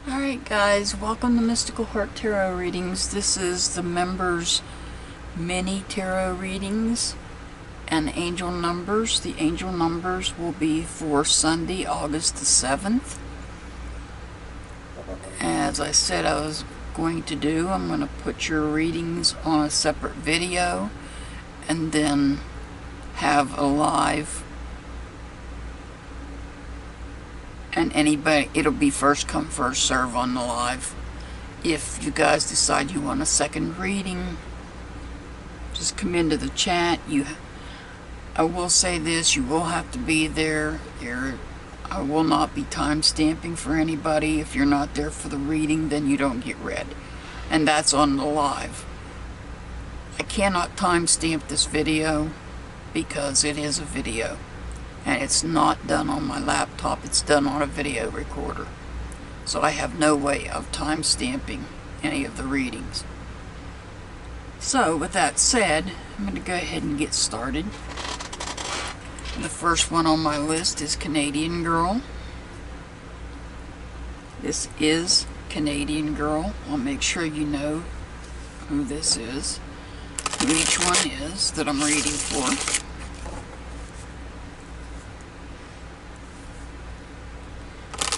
Alright guys, welcome to Mystical Heart Tarot Readings. This is the members' mini tarot readings and angel numbers. The angel numbers will be for Sunday, August the 7th. As I said I was going to do, I'm going to put your readings on a separate video and then have a live. And anybody, it'll be first come first serve on the live. If you guys decide you want a second reading, just come into the chat. I will say this, you will have to be there. I will not be time stamping for anybody. If you're not there for the reading, then you don't get read. And that's on the live. I cannot time stamp this video because it is a video. And it's not done on my laptop, it's done on a video recorder. So I have no way of time stamping any of the readings. So with that said, I'm going to go ahead and get started. The first one on my list is Canadian Girl. This is Canadian Girl. I'll make sure you know who this is, who each one is that I'm reading for.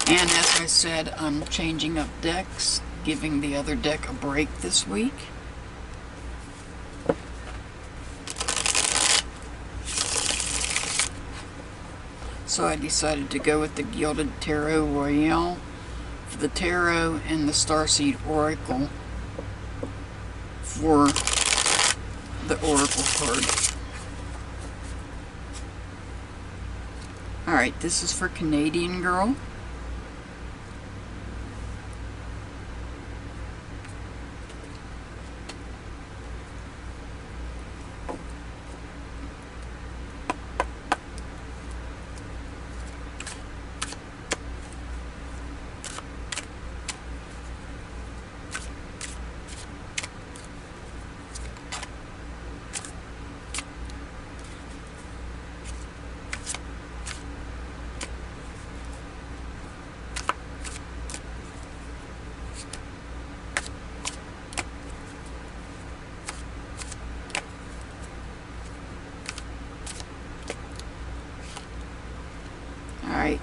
And as I said, I'm changing up decks, giving the other deck a break this week. So I decided to go with the Gilded Tarot Royale for the Tarot and the Starseed Oracle for the Oracle card. Alright, this is for Canadian Girl.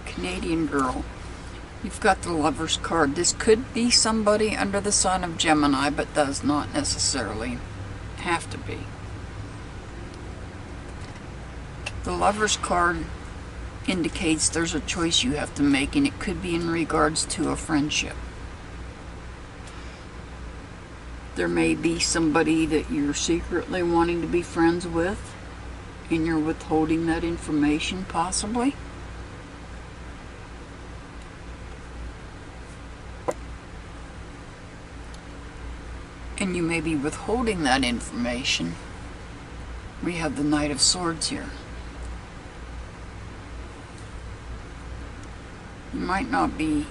Canadian Girl. You've got the Lover's card. This could be somebody under the sign of Gemini, but does not necessarily have to be. The Lover's card indicates there's a choice you have to make, and it could be in regards to a friendship. There may be somebody that you're secretly wanting to be friends with, and you're withholding that information, possibly. And you may be withholding that information. We have the Knight of Swords here. You might not be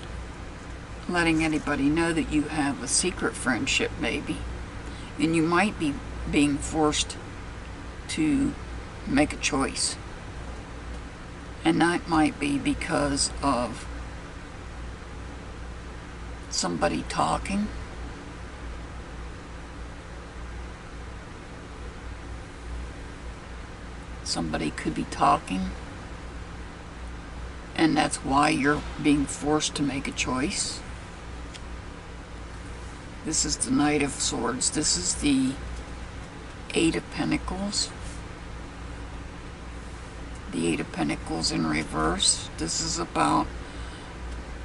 letting anybody know that you have a secret friendship, maybe. And you might be being forced to make a choice. And that might be because of somebody talking. Somebody could be talking, and that's why you're being forced to make a choice. This is the Knight of Swords. This is the Eight of Pentacles. The Eight of Pentacles in reverse. This is about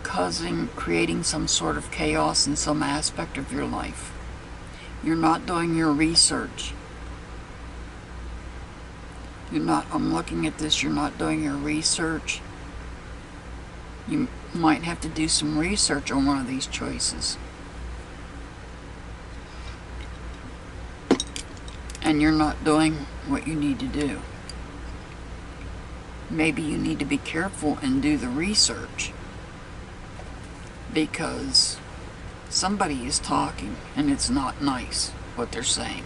creating some sort of chaos in some aspect of your life. You're not doing your research. I'm looking at this, you're not doing your research. You might have to do some research on one of these choices. And you're not doing what you need to do. Maybe you need to be careful and do the research, because somebody is talking and it's not nice what they're saying.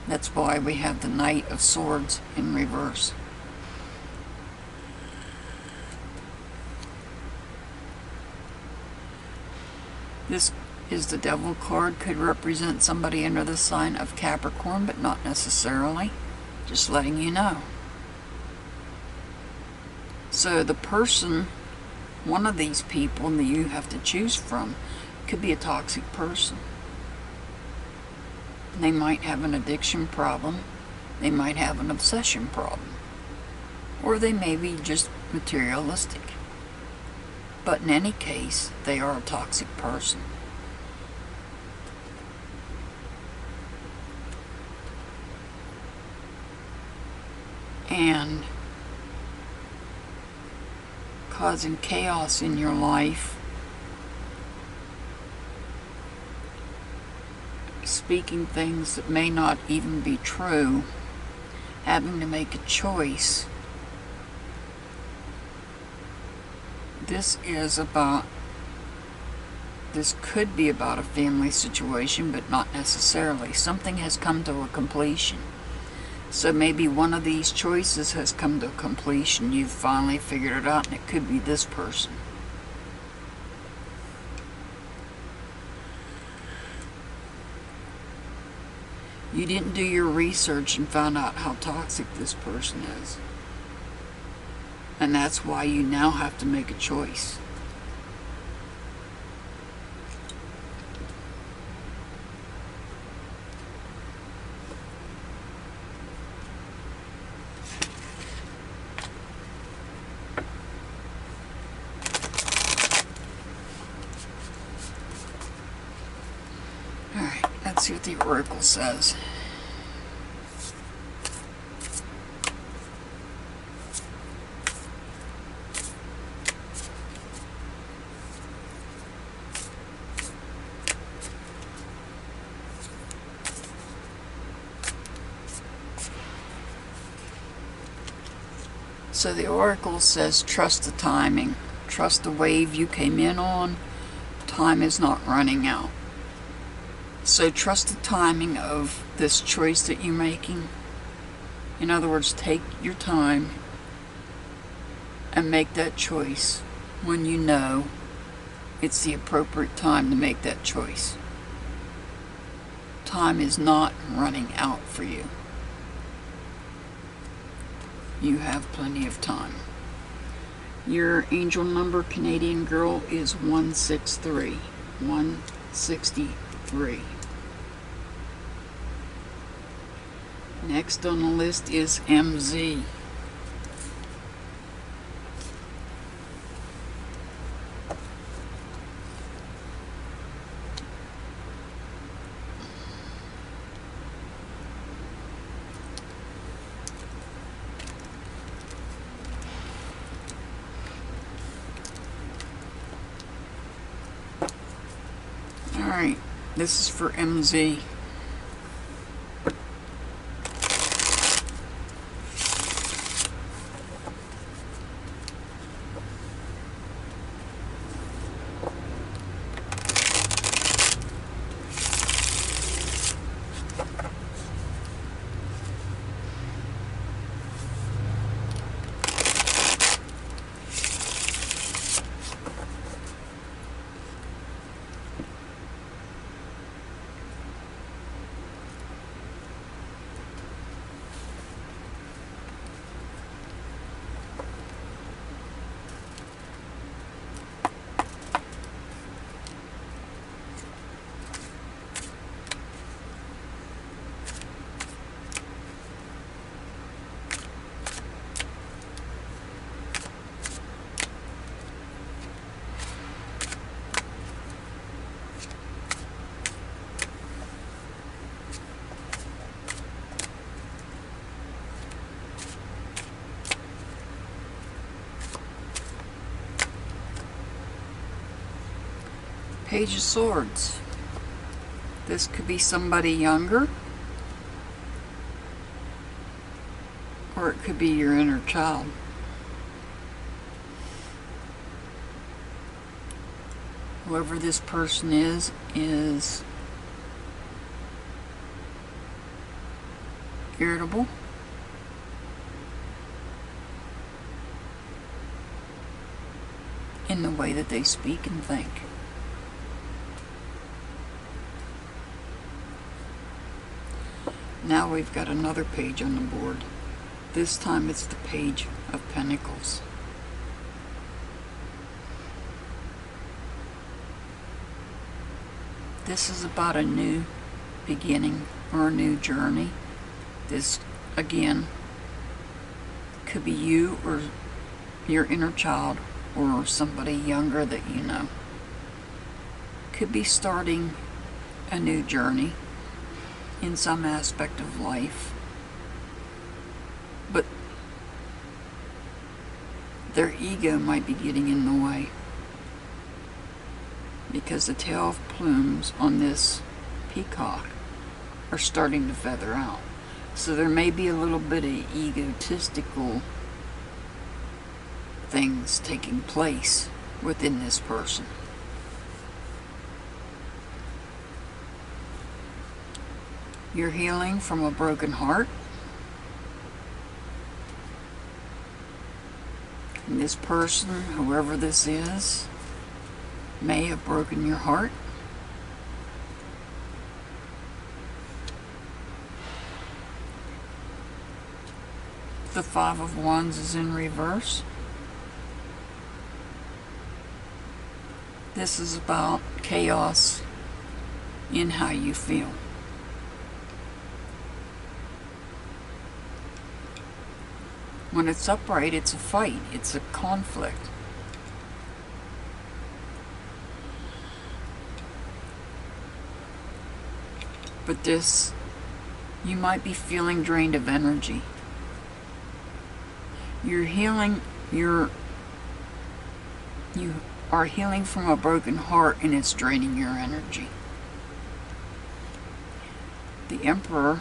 That's why we have the Knight of Swords in reverse. This is the Devil card. Could represent somebody under the sign of Capricorn, but not necessarily. Just letting you know. So the person, one of these people that you have to choose from, could be a toxic person. They might have an addiction problem. They might have an obsession problem. Or they may be just materialistic. But in any case, they are a toxic person. And causing chaos in your life, speaking things that may not even be true, having to make a choice. This could be about a family situation, but not necessarily. Something has come to a completion. So maybe one of these choices has come to completion. You've finally figured it out, and it could be this person. You didn't do your research and found out how toxic this person is. And that's why you now have to make a choice. Alright, let's see what the Oracle says. So the Oracle says, trust the timing. Trust the wave you came in on. Time is not running out. So trust the timing of this choice that you're making. In other words, take your time and make that choice when you know it's the appropriate time to make that choice. Time is not running out for you. You have plenty of time. Your angel number, Canadian girl, is 163. 163. Next on the list is MZ. Alright, this is for MZ. Page of Swords. This could be somebody younger, or it could be your inner child. Whoever this person is irritable, in the way that they speak and think. Now we've got another page on the board. This time it's the Page of Pentacles. This is about a new beginning or a new journey. This, again, could be you or your inner child or somebody younger that you know. Could be starting a new journey in some aspect of life. But their ego might be getting in the way, because the tail of plumes on this peacock are starting to feather out. So there may be a little bit of egotistical things taking place within this person. You're healing from a broken heart. And this person, whoever this is, may have broken your heart. The Five of Wands is in reverse. This is about chaos in how you feel. When it's upright, it's a fight, it's a conflict. But this, you might be feeling drained of energy. You're healing, you are healing from a broken heart, and it's draining your energy. The Emperor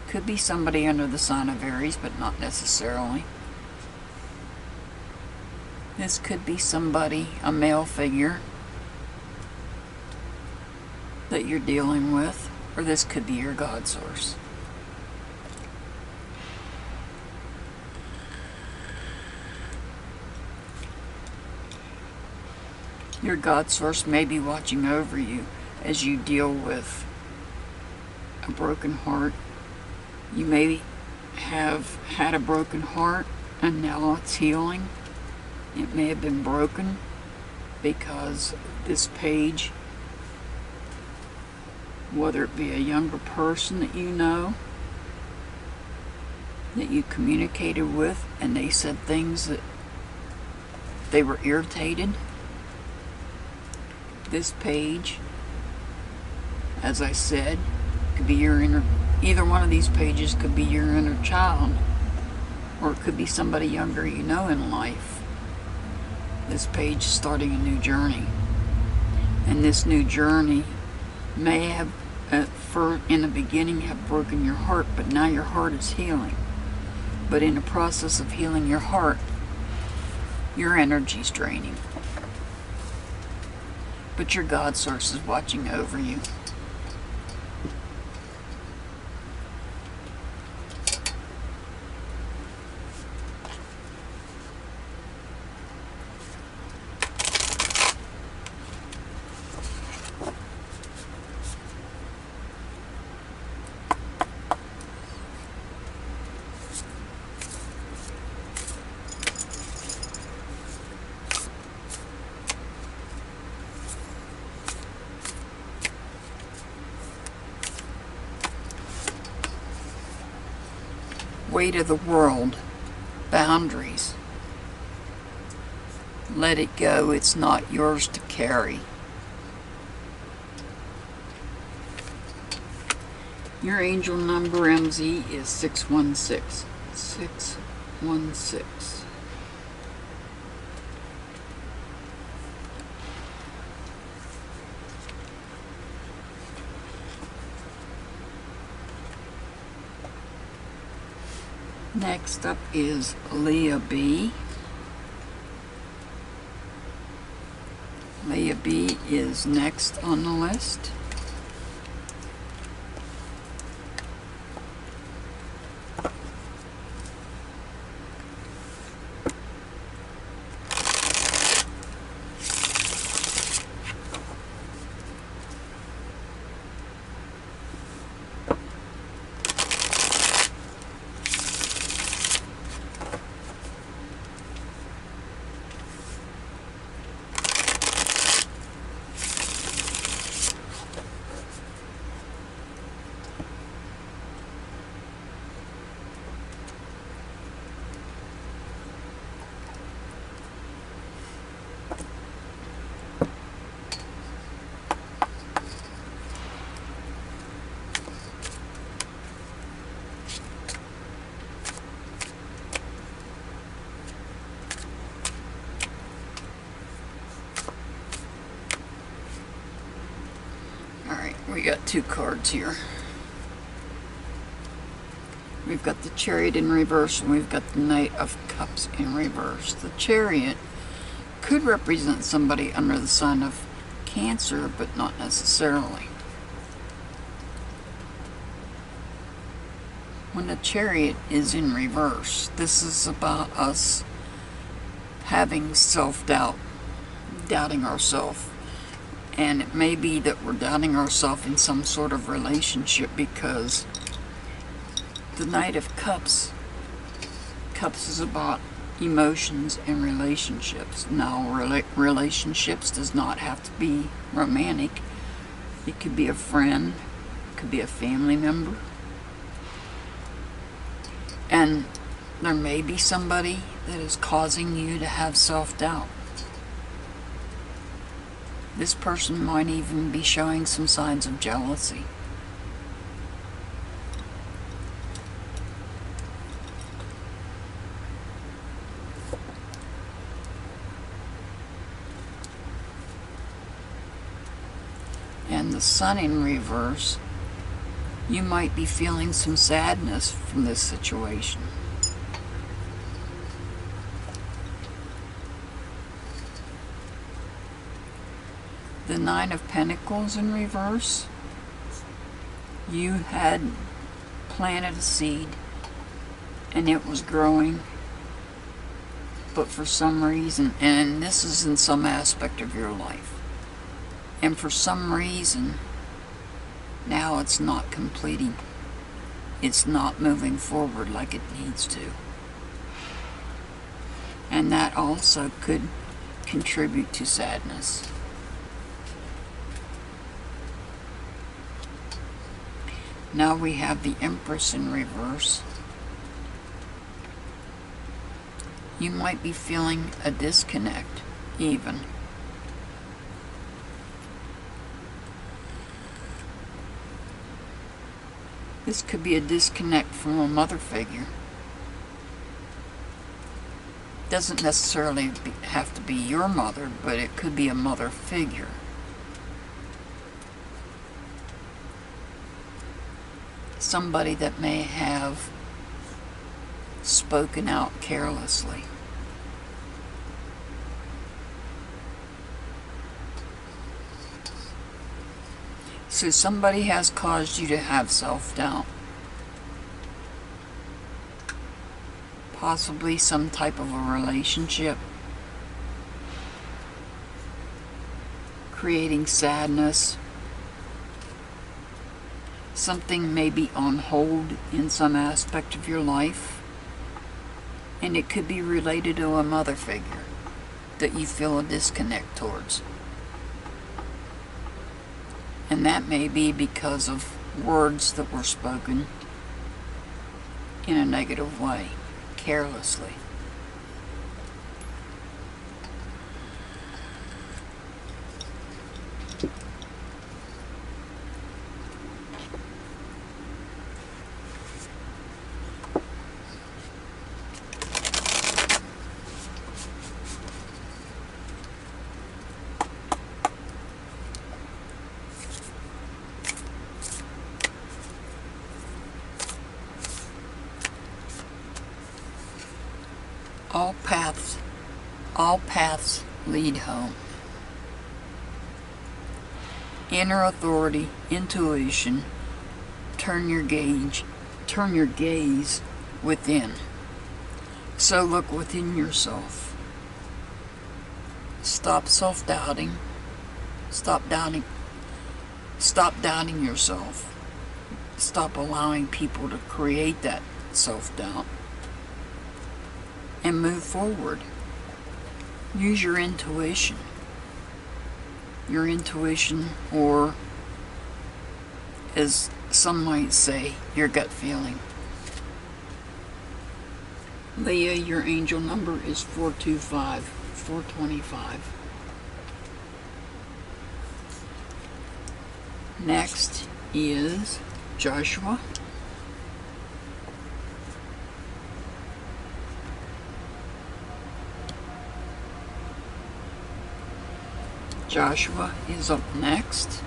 could be somebody under the sign of Aries, but not necessarily. This could be somebody, a male figure, that you're dealing with, or this could be your God source. Your God source may be watching over you as you deal with a broken heart. You may have had a broken heart and now it's healing. It may have been broken because this page, whether it be a younger person that you know, that you communicated with, and they said things that they were irritated. This page, as I said, could be your inner, either one of these pages could be your inner child, or it could be somebody younger you know in life. This page is starting a new journey, and this new journey may have in the beginning have broken your heart, but now your heart is healing. But in the process of healing your heart, your energy's draining. But your God source is watching over you. Weight of the world, boundaries. Let it go, it's not yours to carry. Your angel number, MZ, is 616. 616. Next up is Leah B. Leah B is next on the list. got two cards here. We've got the Chariot in reverse, and we've got the Knight of Cups in reverse. The Chariot could represent somebody under the sign of Cancer, but not necessarily. When the Chariot is in reverse, this is about us having self-doubt, doubting ourselves. And it may be that we're doubting ourselves in some sort of relationship, because the Knight of Cups is about emotions and relationships. Now, relationships does not have to be romantic. It could be a friend, it could be a family member. And there may be somebody that is causing you to have self-doubt. This person might even be showing some signs of jealousy. And the Sun in reverse, you might be feeling some sadness from this situation. The Nine of Pentacles in reverse, you had planted a seed and it was growing, but for some reason, and this is in some aspect of your life, and for some reason now it's not completing. It's not moving forward like it needs to. And that also could contribute to sadness. Now we have the Empress in reverse. You might be feeling a disconnect even. This could be a disconnect from a mother figure. Doesn't necessarily have to be your mother, but it could be a mother figure. Somebody that may have spoken out carelessly. So somebody has caused you to have self-doubt. Possibly some type of a relationship. Creating sadness. Something may be on hold in some aspect of your life. And it could be related to a mother figure that you feel a disconnect towards. And that may be because of words that were spoken in a negative way, carelessly. All paths lead home. Inner authority, intuition, turn your gaze within. So look within yourself. Stop self-doubting. Stop doubting yourself. Stop allowing people to create that self-doubt. And move forward. Use your intuition. Your intuition, or as some might say, your gut feeling. Leah, your angel number is 425. Next is Joshua. Joshua is up next.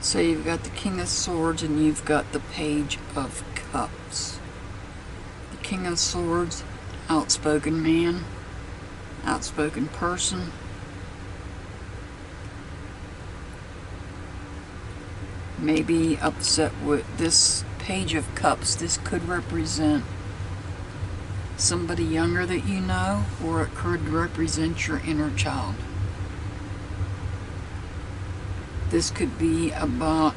So you've got the King of Swords and you've got the Page of Cups. The King of Swords, outspoken man, outspoken person. Maybe upset with this Page of Cups. This could represent somebody younger that you know, or it could represent your inner child. This could be about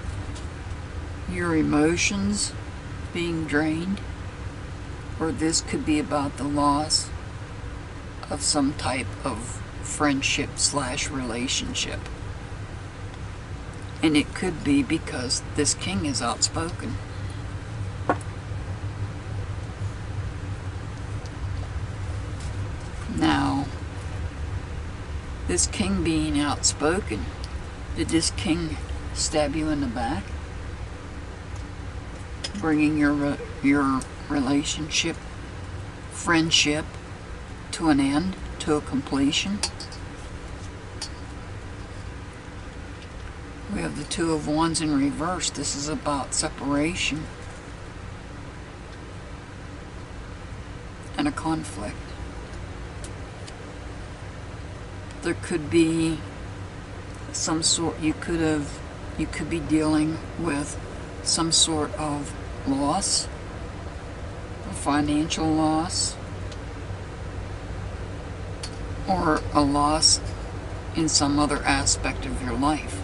your emotions being drained, or this could be about the loss of some type of friendship / relationship. And it could be because this king is outspoken. Now, this king being outspoken, did this king stab you in the back? Bringing your relationship, friendship to an end, to a completion? We have the Two of Wands in reverse. This is about separation and a conflict. There could be some sort, you could be dealing with some sort of loss, a financial loss, or a loss in some other aspect of your life.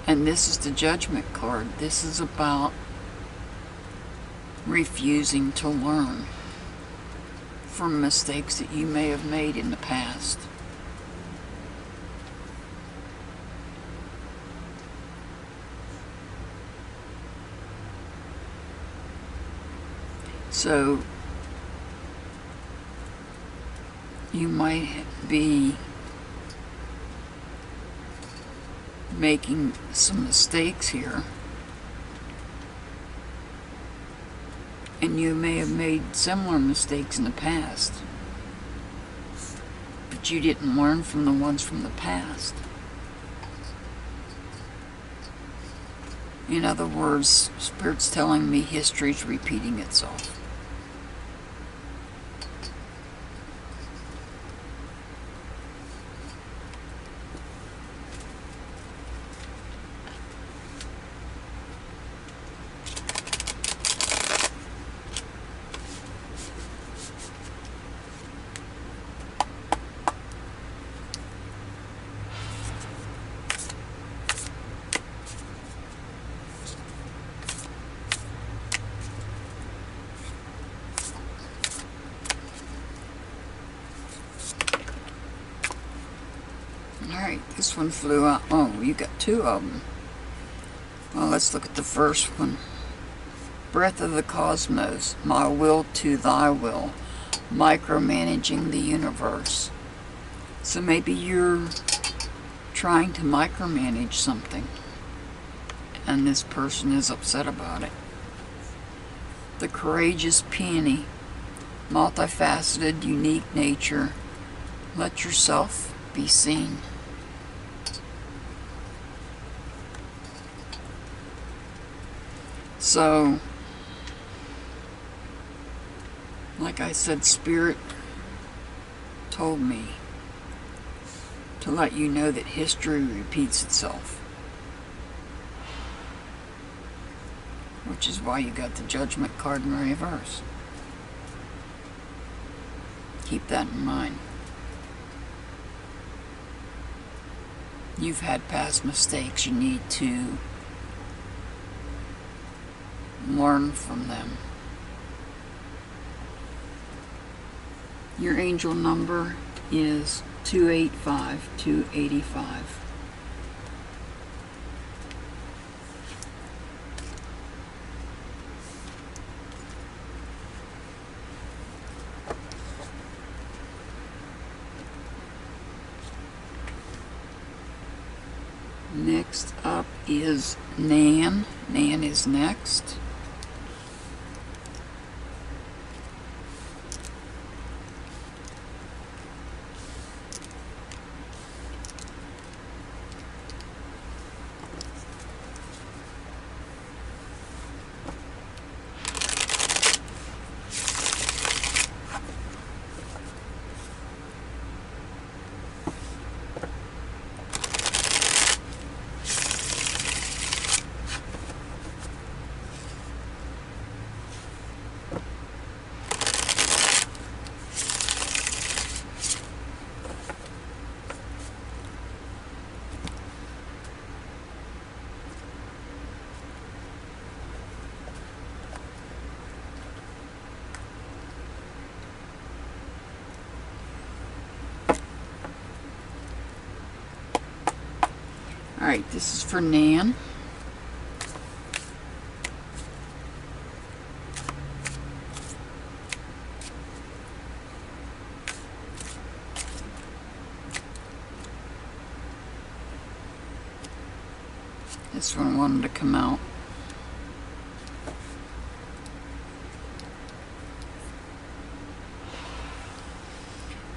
And this is the Judgment card. This is about refusing to learn from mistakes that you may have made in the past. So you might be making some mistakes here, and you may have made similar mistakes in the past, but you didn't learn from the ones from the past. In other words, Spirit's telling me history's repeating itself. Alright, this one flew out. Oh, you got two of them. Well, let's look at the first one. Breath of the Cosmos, my will to thy will, micromanaging the universe. So maybe you're trying to micromanage something, and this person is upset about it. The Courageous Peony, multifaceted, unique nature. Let yourself be seen. So, like I said, Spirit told me to let you know that history repeats itself. Which is why you got the Judgment card in reverse. Keep that in mind. You've had past mistakes. You need to learn from them. Your angel number is 285-285. Next up is Nan. Nan is next. Alright, this is for Nan. This one wanted to come out.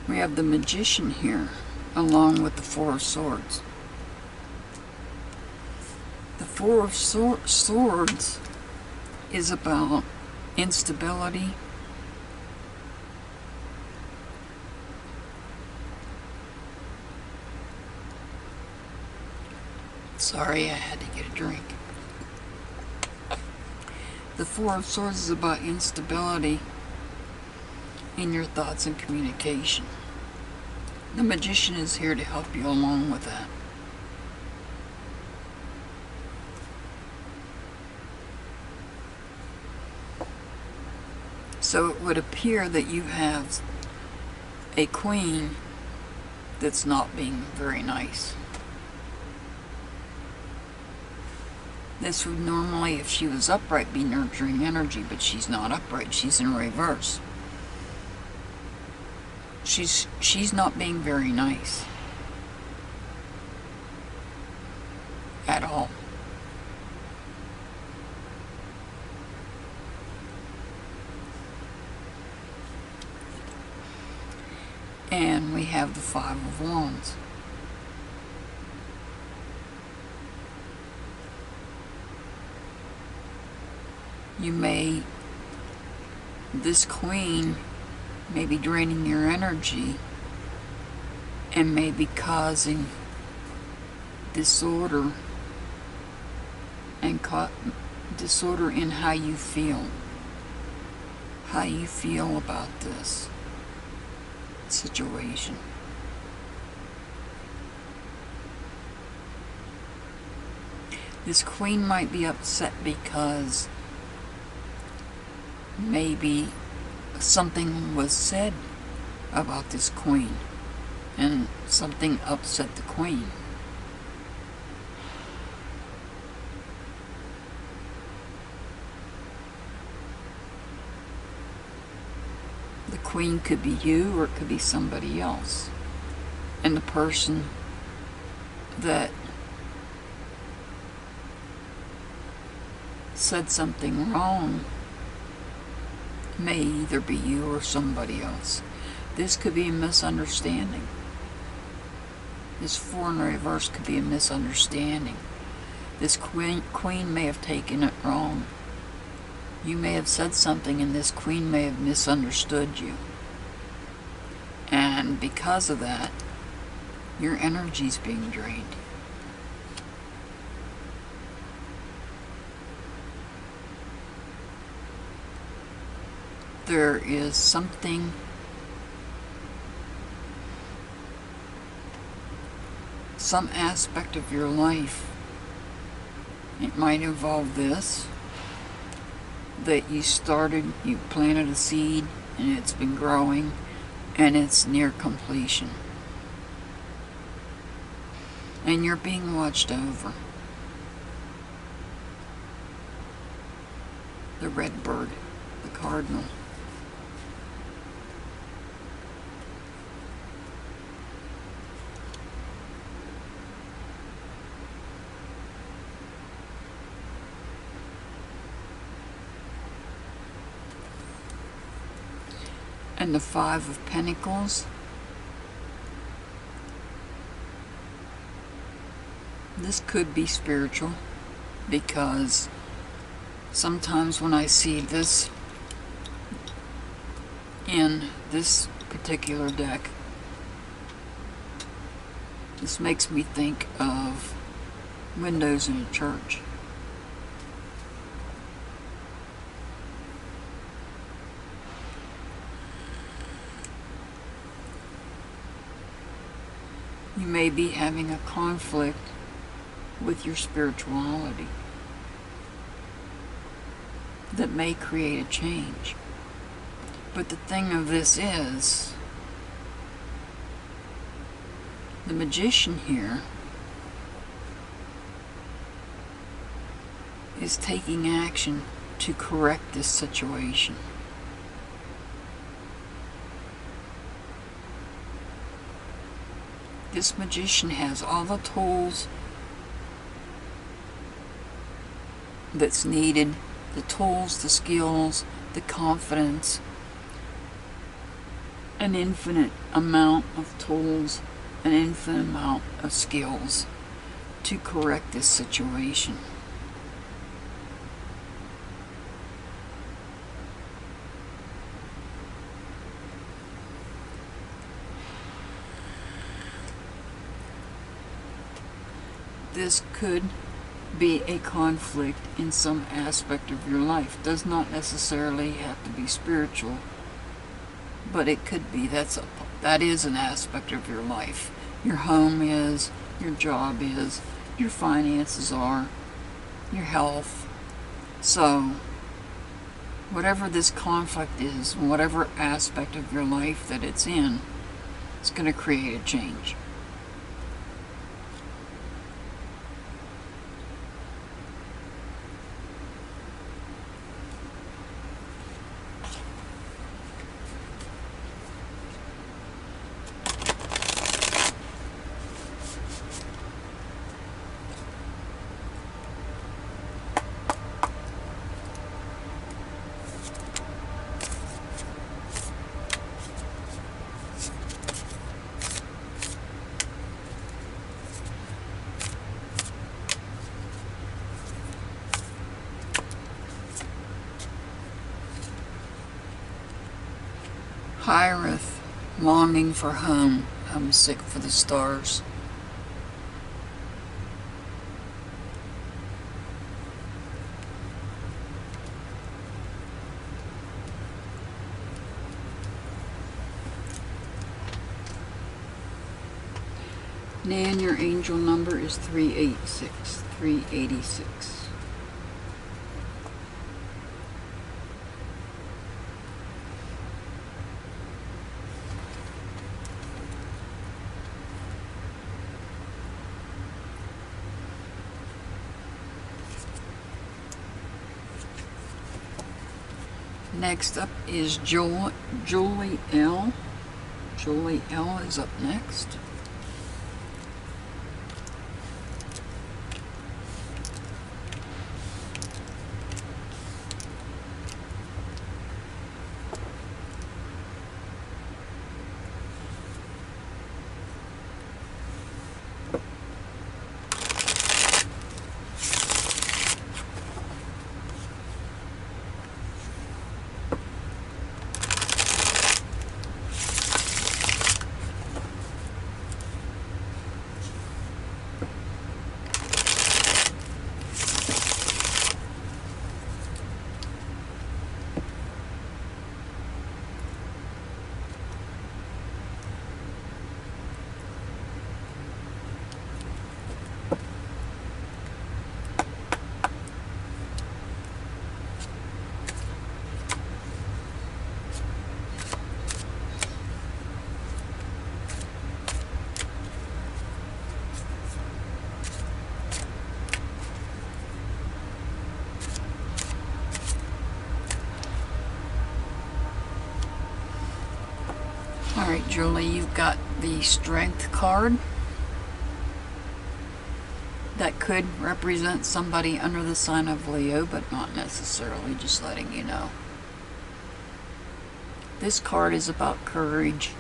We have the Magician here, along with the Four of Swords. The Four of Swords is about instability, sorry, I had to get a drink. The Four of Swords is about instability in your thoughts and communication. The Magician is here to help you along with that. So it would appear that you have a queen that's not being very nice. This would normally, if she was upright, be nurturing energy, but she's not upright, she's in reverse. She's not being very nice at all. And we have the Five of Wands. This queen may be draining your energy and may be causing disorder and disorder in how you feel about this situation. This queen might be upset because maybe something was said about this queen and something upset the queen. The queen could be you or it could be somebody else. And the person that said something wrong may either be you or somebody else. This could be a misunderstanding. This Four in reverse could be a misunderstanding. This queen may have taken it wrong. You may have said something and this queen may have misunderstood you. And because of that, your energy's being drained. There is something some aspect of your life, it might involve this, that you planted a seed and it's been growing and it's near completion. And you're being watched over. The red bird, the cardinal. And the Five of Pentacles. This could be spiritual, because sometimes when I see this in this particular deck, this makes me think of windows in a church. You may be having a conflict with your spirituality that may create a change. But the thing of this is, the Magician here is taking action to correct this situation. This magician has all the tools that's needed, the tools, the skills, the confidence, an infinite amount of tools, an infinite amount of skills to correct this situation. This could be a conflict in some aspect of your life. Does not necessarily have to be spiritual, but it could be. That is an aspect of your life. Your home is, your job is, your finances are, your health. So, whatever this conflict is, whatever aspect of your life that it's in, it's going to create a change. Hierophant, longing for home. I'm sick for the stars. Nan, your angel number is 386. 386. Next up is Julie L. Julie L is up next. Alright, Julie, you've got the Strength card. That could represent somebody under the sign of Leo, but not necessarily, just letting you know. This card is about courage,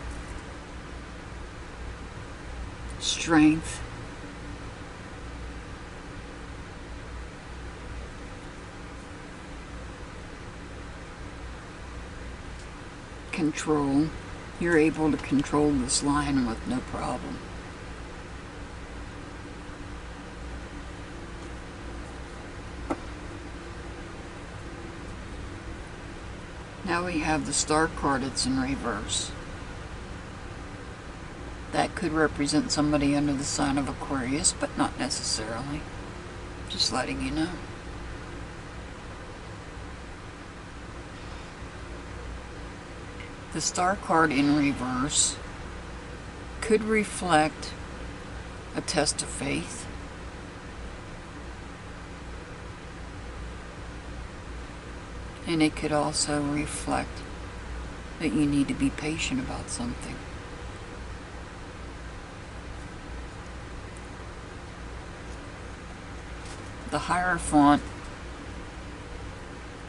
strength, control. You're able to control this line with no problem. Now we have the Star card, it's in reverse. That could represent somebody under the sign of Aquarius, but not necessarily. Just letting you know. The Star card in reverse could reflect a test of faith. And it could also reflect that you need to be patient about something. The Hierophant,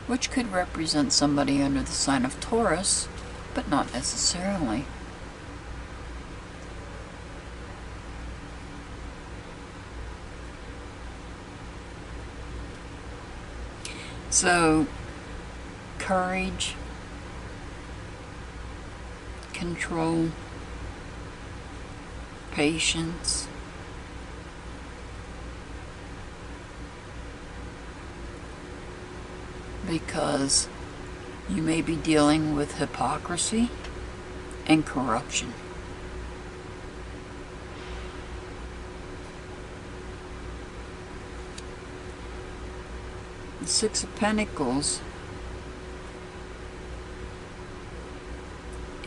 which could represent somebody under the sign of Taurus, but not necessarily. So, courage, control, patience, because you may be dealing with hypocrisy and corruption. The Six of Pentacles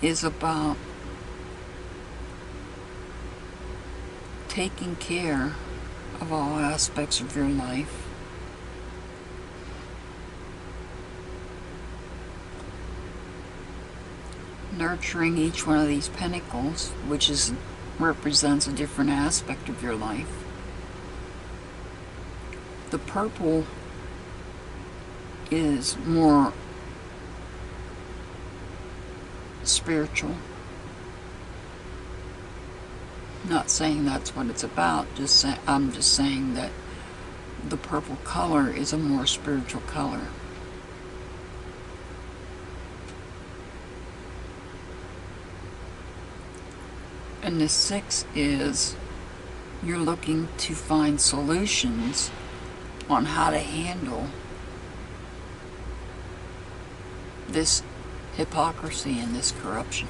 is about taking care of all aspects of your life. Nurturing each one of these pentacles, which represents a different aspect of your life. The purple is more spiritual. Not saying that's what it's about, I'm just saying that the purple color is a more spiritual color. And the 6 is you're looking to find solutions on how to handle this hypocrisy and this corruption.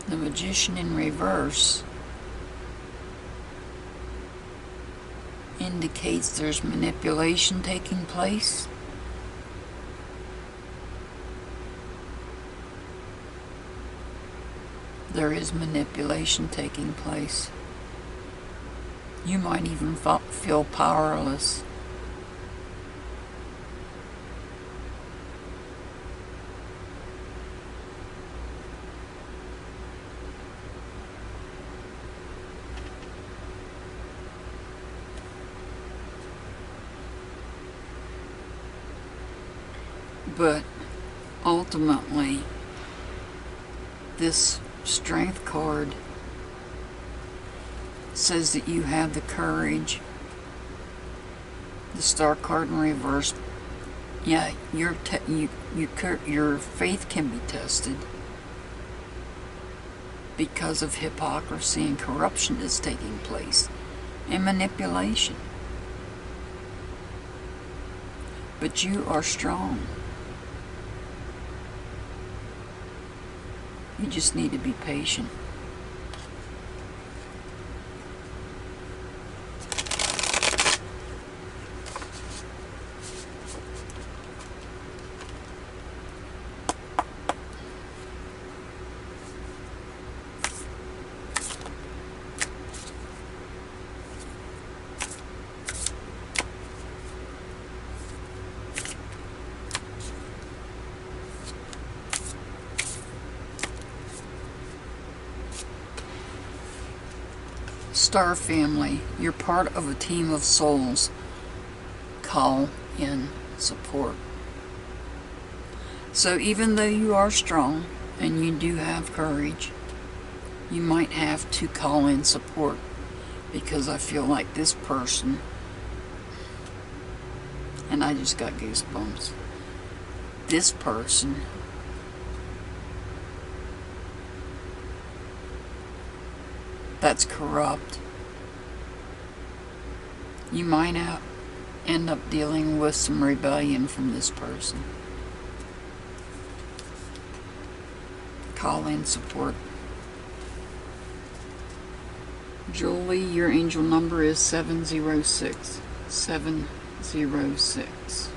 The Magician in reverse indicates there's manipulation taking place. There is manipulation taking place. You might even feel powerless. But ultimately, this Strength card says that you have the courage. The Star card in reverse, yeah, your faith can be tested because of hypocrisy and corruption that's taking place, and manipulation. But you are strong. You just need to be patient. Star family, you're part of a team of souls. Call in support. So even though you are strong and you do have courage, you might have to call in support, because I feel like this person, and I just got goosebumps, this person that's corrupt, you might end up dealing with some rebellion from this person. Call in support. Julie, your angel number is 706. 706.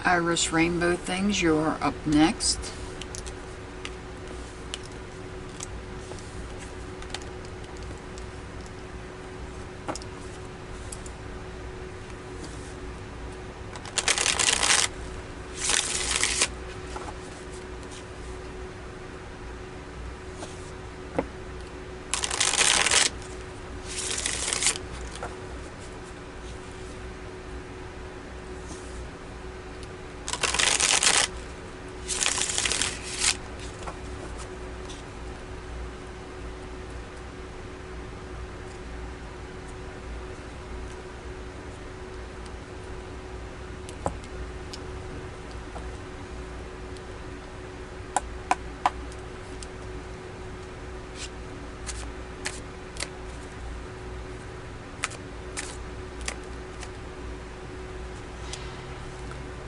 Iris Rainbow Things, you're up next.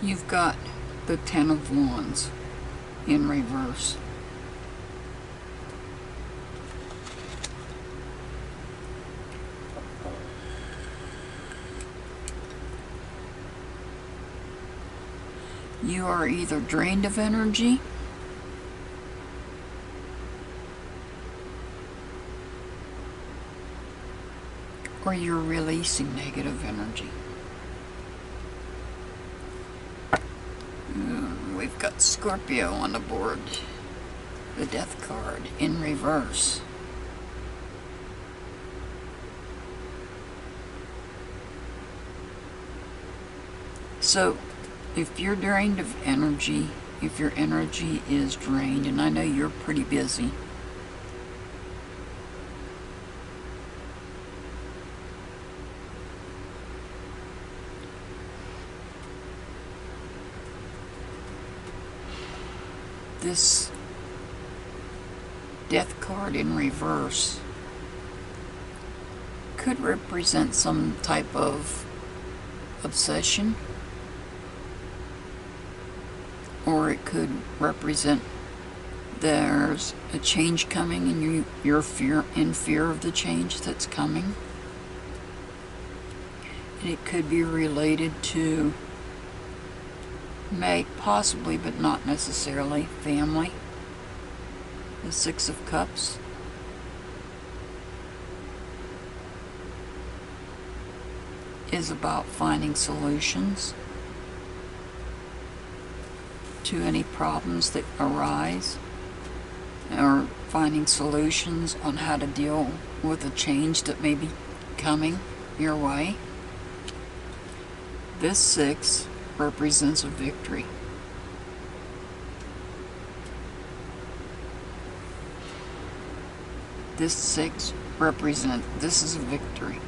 You've got the Ten of Wands in reverse. You are either drained of energy or you're releasing negative energy. We've got Scorpio on the board. The Death card in reverse. So, if you're drained of energy, if your energy is drained, and I know you're pretty busy, this Death card in reverse could represent some type of obsession, or it could represent there's a change coming and you're in fear of the change that's coming. And it could be related to possibly, but not necessarily, family. The Six of Cups. Is about finding solutions to any problems that arise, or finding solutions on how to deal with a change that may be coming your way. This Six represents a victory. This Six this is a victory.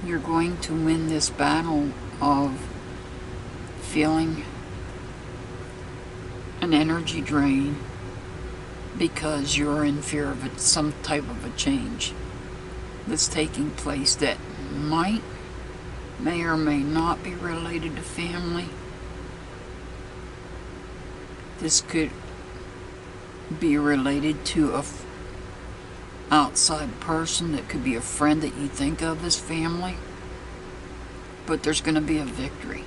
You're going to win this battle of feeling an energy drain because you're in fear of some type of a change that's taking place that may or may not be related to family. This could be related to a outside person that could be a friend that you think of as family, but there's going to be a victory.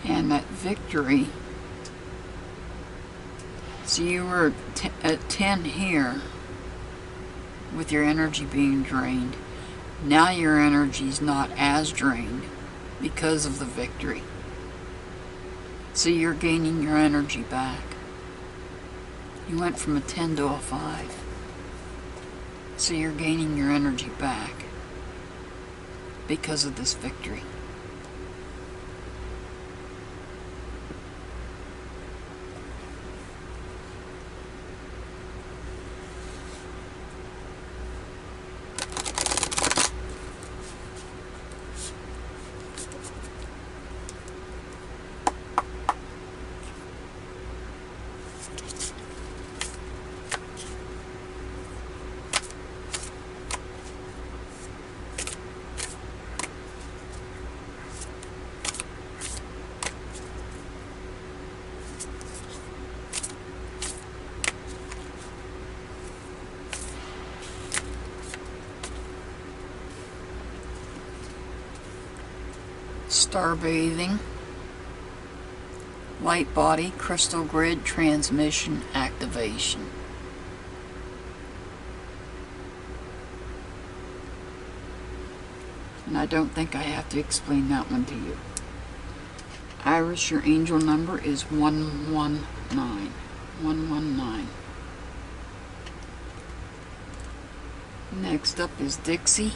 And that victory, so you were at 10 here with your energy being drained. Now your energy's not as drained because of the victory. So you're gaining your energy back. You went from a 10 to a 5. So you're gaining your energy back because of this victory. starbathing, light body, crystal grid, transmission, activation. And I don't think I have to explain that one to you. Iris, your angel number is 119. 119. Next up is Dixie.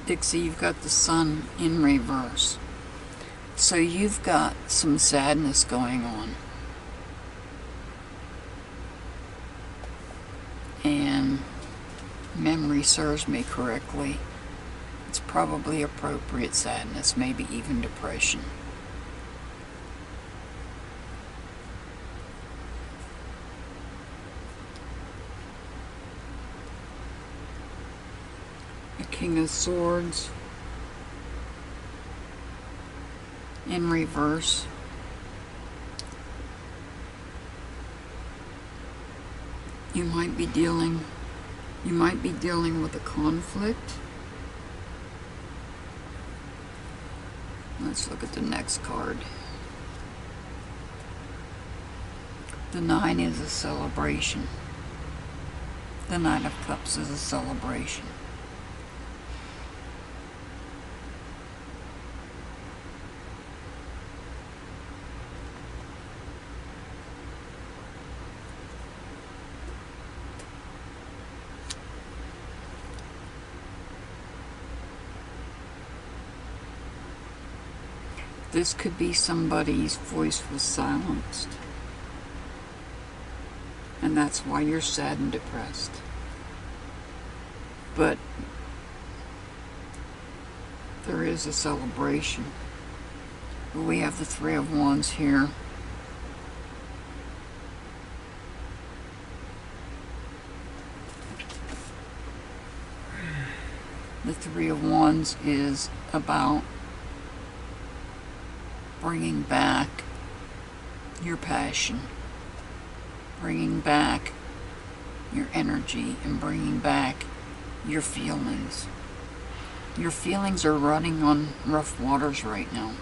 Dixie, you've got the sun in reverse. So you've got some sadness going on. And memory serves me correctly, it's probably appropriate sadness, maybe even depression. King of Swords in reverse. You might be dealing with a conflict. Let's look at the next card. The 9 is a celebration. The 9 of Cups is a celebration. This could be somebody's voice was silenced. And that's why you're sad and depressed. But there is a celebration. We have the 3 of Wands here. The 3 of Wands is about bringing back your passion, bringing back your energy, and bringing back your feelings. Your feelings are running on rough waters right now.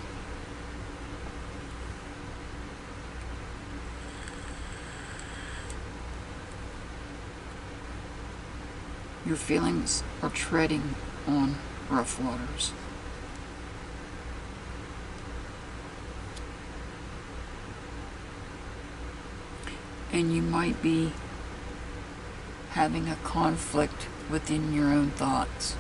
Your feelings are treading on rough waters. And you might be having a conflict within your own thoughts.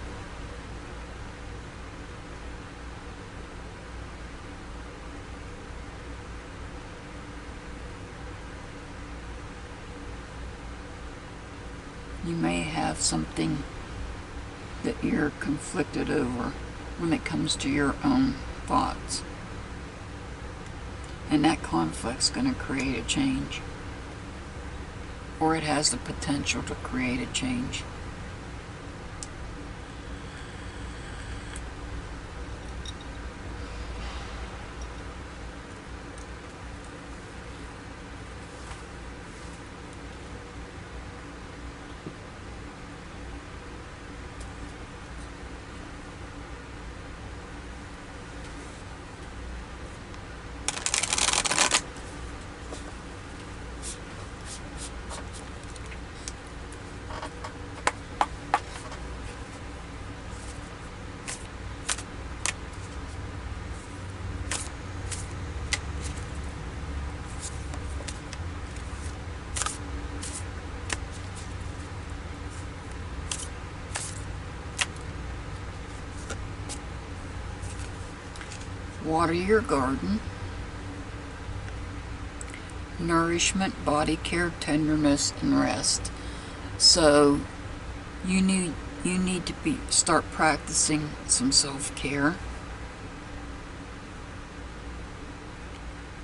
You may have something that you're conflicted over when it comes to your own thoughts. And that conflict's going to create a change. or it has the potential to create a change. Water your garden. Nourishment, body care, tenderness, and rest. So you need to start practicing some self-care.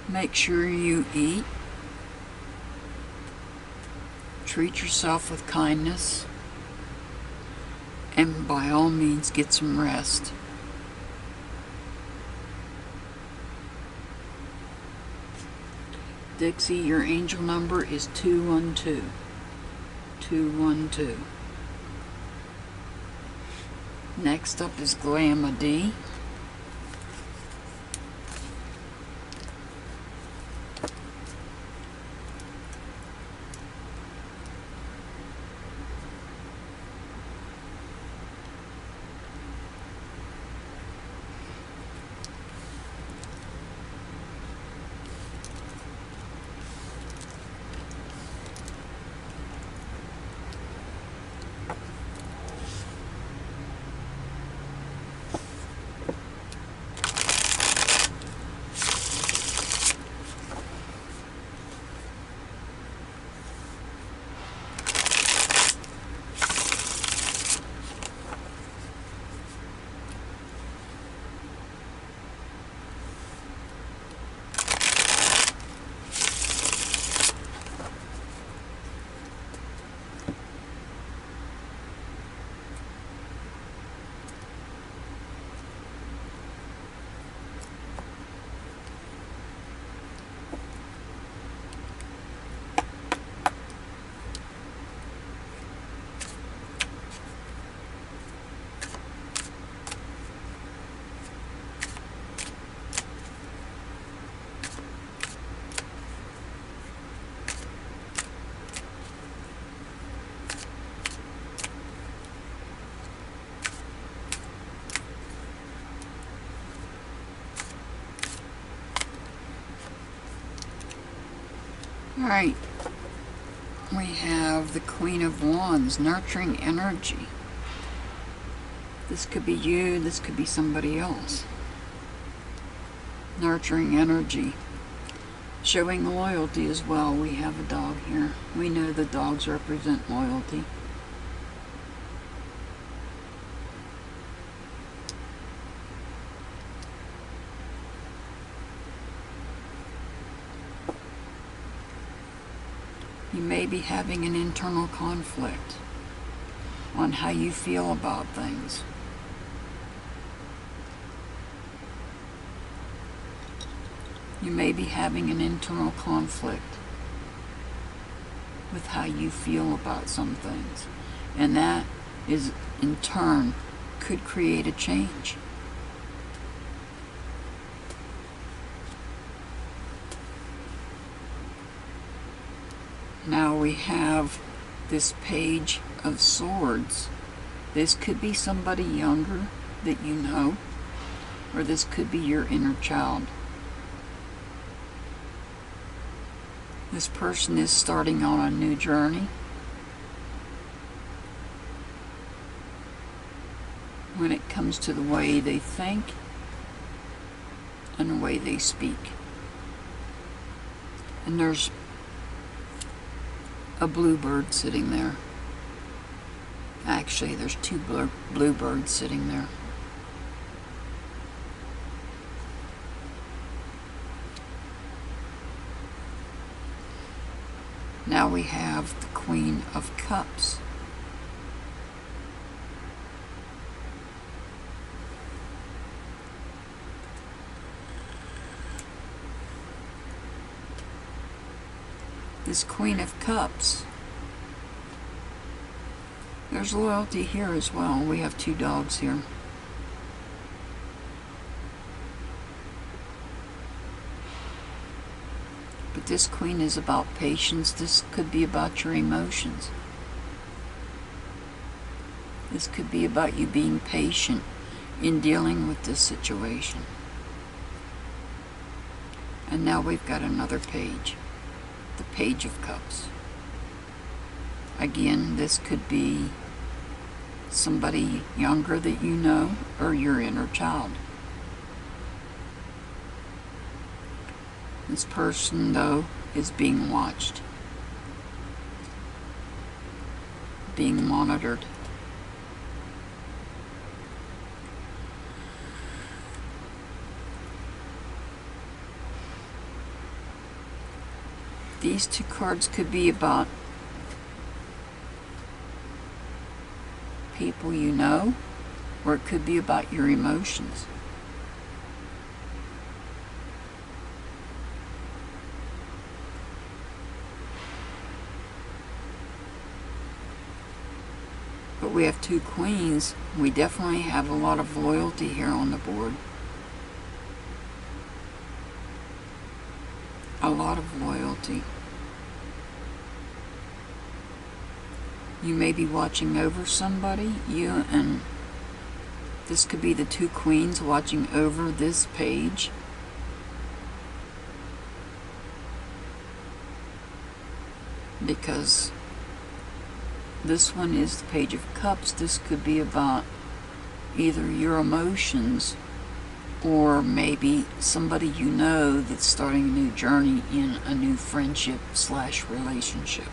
Make sure you eat. Treat yourself with kindness. And by all means, get some rest. Dixie, your angel number is 212. 212. Next up is Glamma D. Alright, we have the Queen of Wands, nurturing energy. This could be you, this could be somebody else. Nurturing energy. Showing loyalty as well. We have a dog here. We know the dogs represent loyalty. You may be having an internal conflict on how you feel about things. You may be having an internal conflict with how you feel about some things. And that is, in turn, could create a change. Now we have this Page of Swords. This could be somebody younger that you know, or this could be your inner child. This person is starting on a new journey. When it comes to the way they think and the way they speak. And there's a bluebird sitting there. Actually, there's two bluebirds sitting there. Now we have the Queen of Cups. This Queen of Cups, there's loyalty here as well. We have two dogs here. But this Queen is about patience. This could be about your emotions. This could be about you being patient in dealing with this situation. And now we've got another page. The Page of Cups. Again, this could be somebody younger that you know, or your inner child. This person, though, is being watched, being monitored. These two cards could be about people you know, or it could be about your emotions. But we have two queens. We definitely have a lot of loyalty here on the board. A lot of loyalty. You may be watching over somebody. You and this could be the two queens watching over this page. Because this one is the Page of Cups. This could be about either your emotions or maybe somebody you know that's starting a new journey in a new friendship / relationship.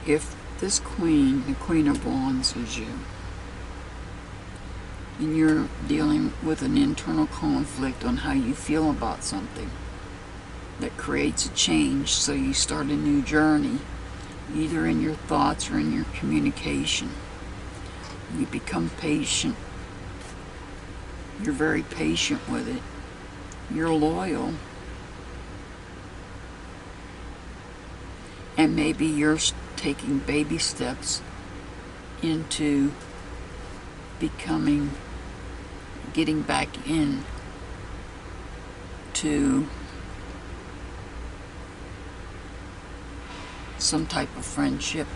If this queen, the Queen of Wands, is you, and you're dealing with an internal conflict on how you feel about something that creates a change, so you start a new journey, either in your thoughts or in your communication. You become patient. You're very patient with it. You're loyal. And maybe you're taking baby steps into getting back in to some type of friendship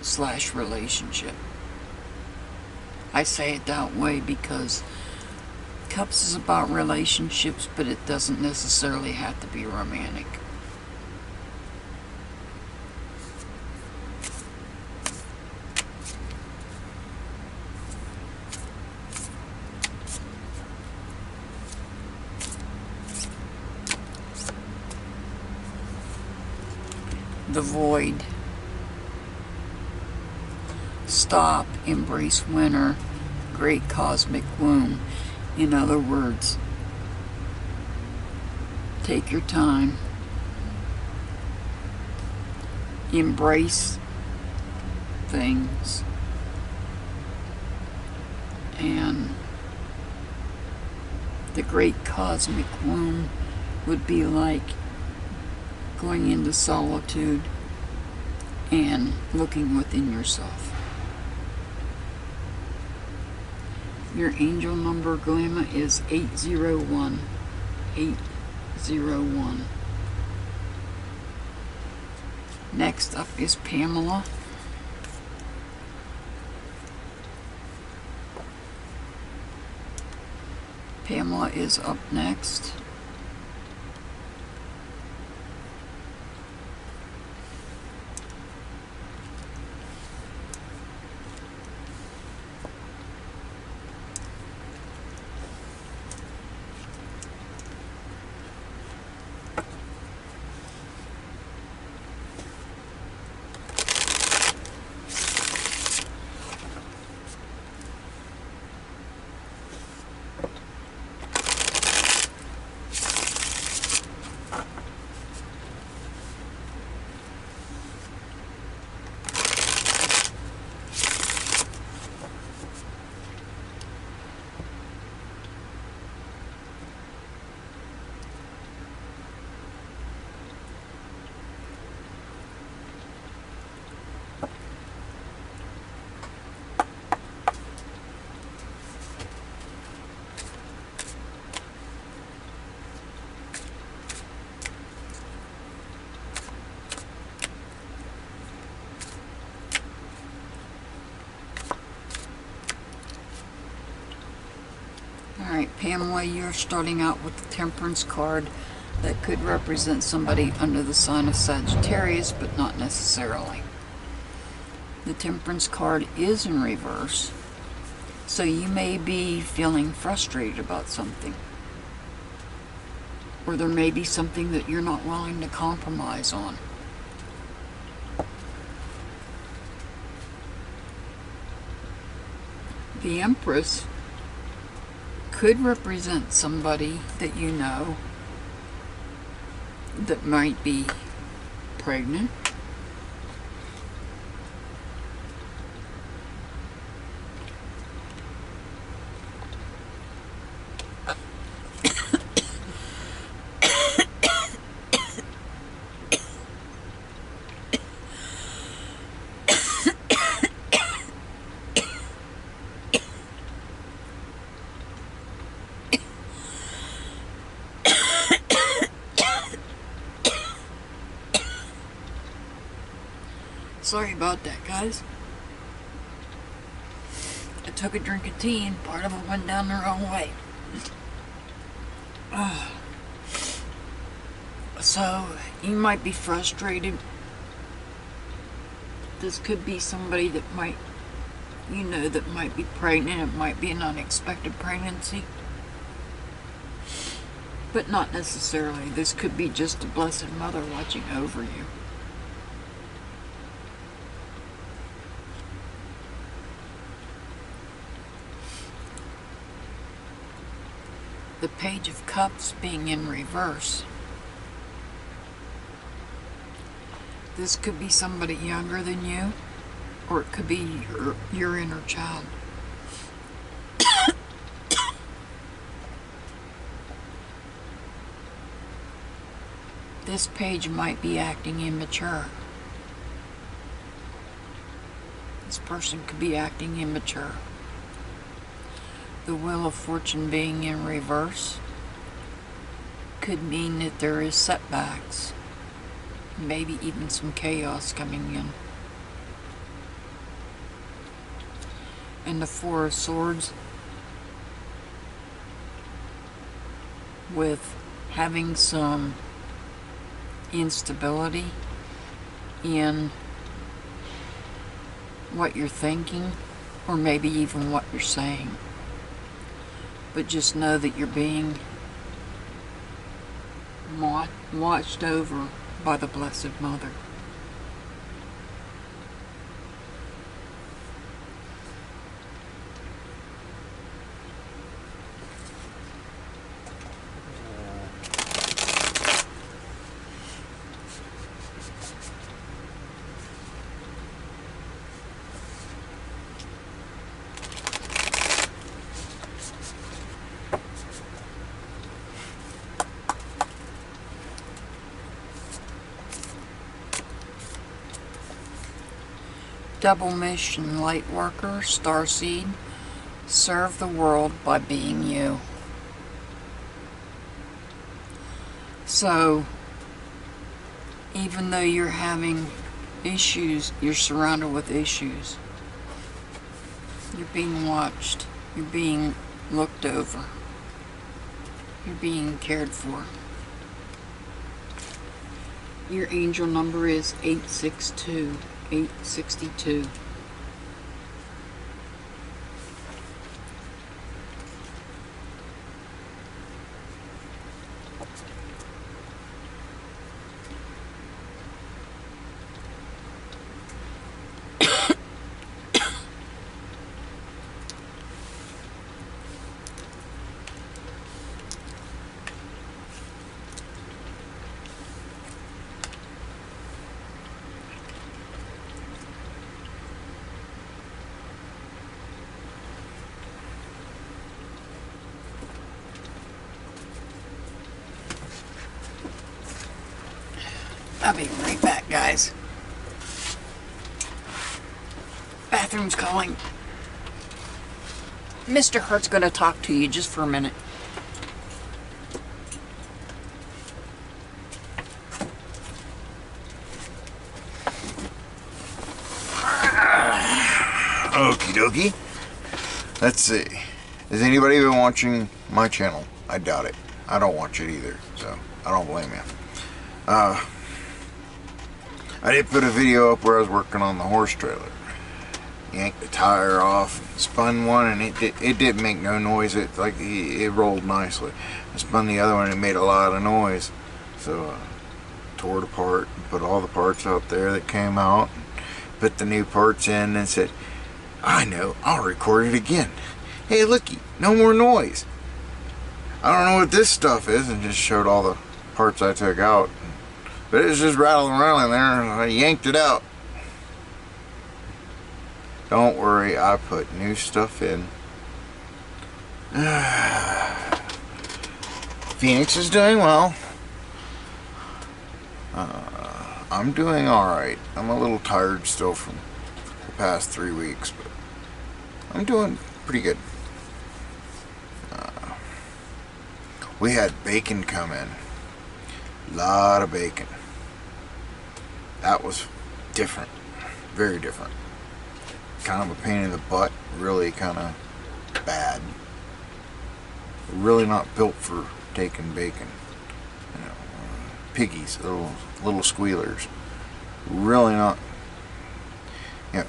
/ relationship. I say it that way because Cups is about relationships, but it doesn't necessarily have to be romantic. The Void. Stop, embrace winter, great cosmic womb. In other words, take your time. Embrace things. And the great cosmic womb would be like going into solitude and looking within yourself. Your angel number, Glamma, is 801. 801. Next up is Pamela. Pamela is up next. Alright, Pamela, you're starting out with the Temperance card. That could represent somebody under the sign of Sagittarius, but not necessarily. The Temperance card is in reverse, so you may be feeling frustrated about something. Or there may be something that you're not willing to compromise on. The Empress could represent somebody that you know that might be pregnant. Sorry about that, guys. I took a drink of tea and part of it went down the wrong way. So, you might be frustrated. This could be somebody that might, you know, that might be pregnant. It might be an unexpected pregnancy. But not necessarily. This could be just a Blessed Mother watching over you. The Page of Cups being in reverse. This could be somebody younger than you, or it could be your inner child. This page might be acting immature. This person could be acting immature. The Wheel of Fortune being in reverse could mean that there is setbacks, maybe even some chaos coming in. And the Four of Swords, with having some instability in what you're thinking, or maybe even what you're saying. But just know that you're being watched over by the Blessed Mother. Double mission, light worker, starseed, serve the world by being you. So, even though you're having issues, you're surrounded with issues. You're being watched. You're being looked over. You're being cared for. Your angel number is 862. 862. I'll be right back, guys. Bathroom's calling. Mr. Hart's going to talk to you just for a minute. Okie dokie. Let's see. Has anybody been watching my channel? I doubt it. I don't watch it either, so I don't blame you. I did put a video up where I was working on the horse trailer. Yanked the tire off, spun one, and it didn't make no noise. It rolled nicely. I spun the other one, and it made a lot of noise. So tore it apart and put all the parts out there that came out. Put the new parts in and said, I know, I'll record it again. Hey, looky, no more noise. I don't know what this stuff is, and just showed all the parts I took out. But it was just rattling around in there, and I yanked it out. Don't worry, I put new stuff in. Phoenix is doing well. I'm doing alright. I'm a little tired still from the past 3 weeks, but I'm doing pretty good. We had bacon come in. A lot of bacon. That was different. Very different. Kind of a pain in the butt. Really kind of bad. Really not built for taking bacon. You know, piggies, little squealers. Really not. You know,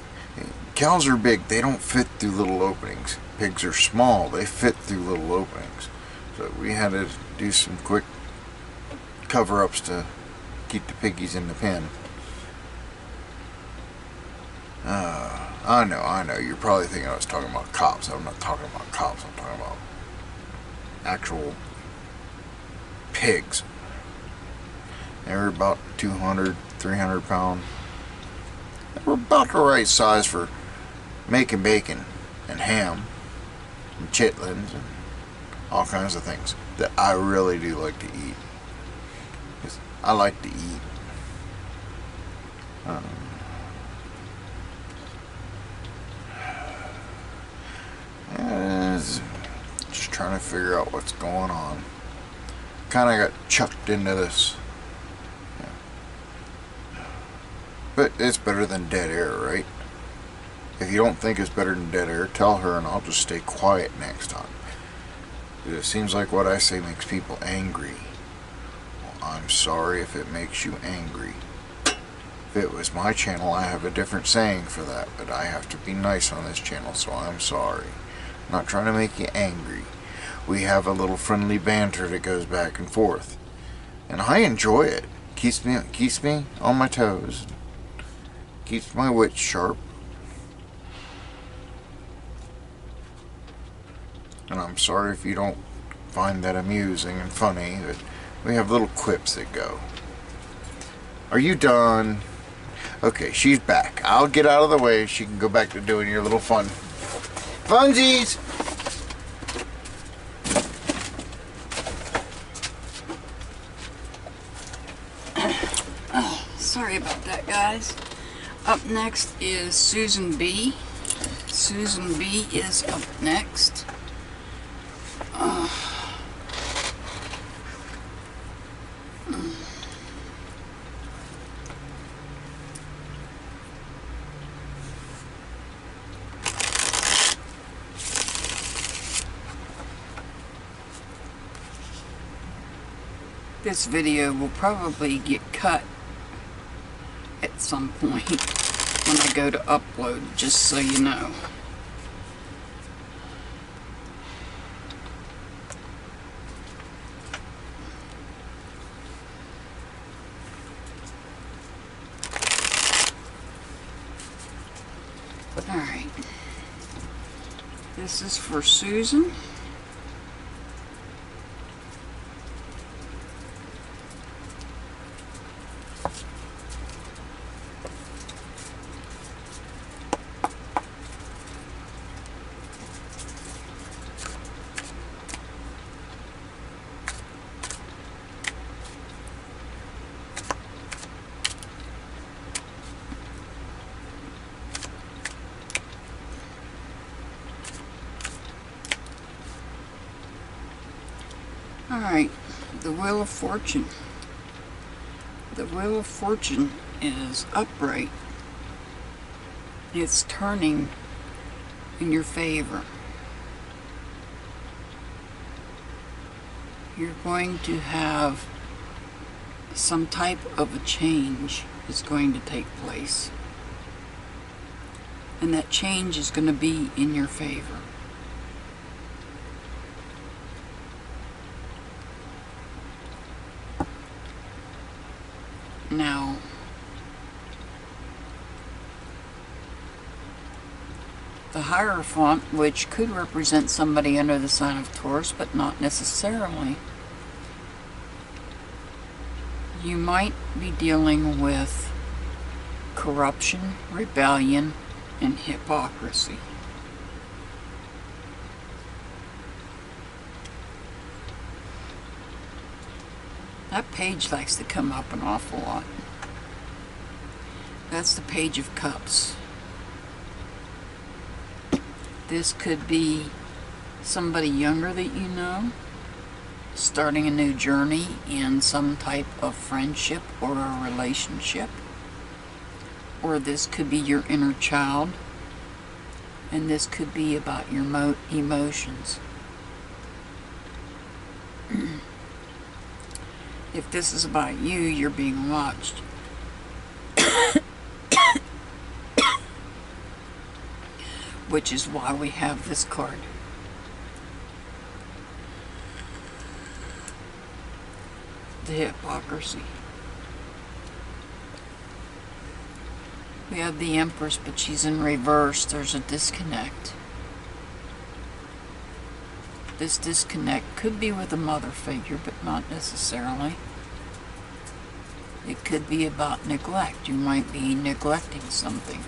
cows are big. They don't fit through little openings. Pigs are small. They fit through little openings. So we had to do some quick cover-ups to keep the piggies in the pen. I know. You're probably thinking I was talking about cops. I'm not talking about cops. I'm talking about actual pigs. They were about 200, 300 pounds. They were about the right size for making bacon and ham and chitlins and all kinds of things that I really do like to eat. 'Cause I like to eat. Just trying to figure out what's going on. Kind of got chucked into this. Yeah. But it's better than dead air, right? If you don't think it's better than dead air, tell her and I'll just stay quiet next time. It seems like what I say makes people angry. Well, I'm sorry if it makes you angry. If it was my channel, I have a different saying for that, but I have to be nice on this channel, so I'm sorry. I'm not trying to make you angry. We have a little friendly banter that goes back and forth, and I enjoy it. Keeps me on my toes. Keeps my wits sharp. And I'm sorry if you don't find that amusing and funny, but we have little quips that go. Are you done? Okay, she's back. I'll get out of the way. She can go back to doing your little funsies. Sorry about that, guys. Up next is Susan B. Susan B is up next. This video will probably get cut at some point when I go to upload, just so you know. Alright. This is for Susan. Alright, the Wheel of Fortune. The Wheel of Fortune is upright. It's turning in your favor. You're going to have some type of a change is going to take place. And that change is going to be in your favor. Now, the Hierophant, which could represent somebody under the sign of Taurus, but not necessarily. You might be dealing with corruption, rebellion, and hypocrisy. That page likes to come up an awful lot. That's the Page of Cups. This could be somebody younger that you know, starting a new journey in some type of friendship or a relationship. Or this could be your inner child. And this could be about your emotions. If this is about you, you're being watched. Which is why we have this card. The Hypocrisy. We have the Empress, but she's in reverse. There's a disconnect. This disconnect could be with a mother figure, but not necessarily. It could be about neglect. You might be neglecting something.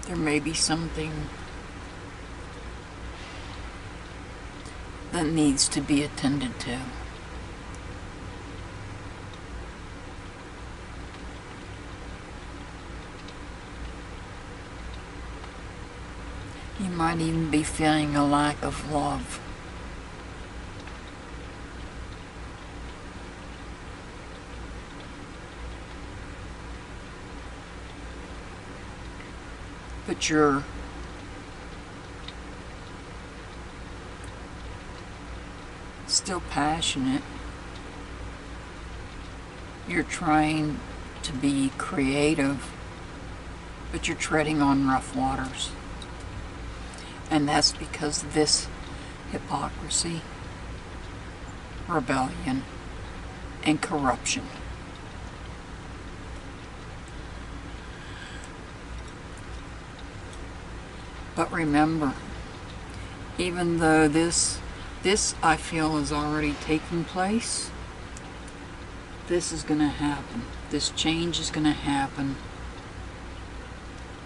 There may be something that needs to be attended to. You might even be feeling a lack of love. But you're still passionate. You're trying to be creative, but you're treading on rough waters. And that's because of this hypocrisy, rebellion, and corruption. But remember, even though this I feel is already taking place, this is going to happen. This change is going to happen.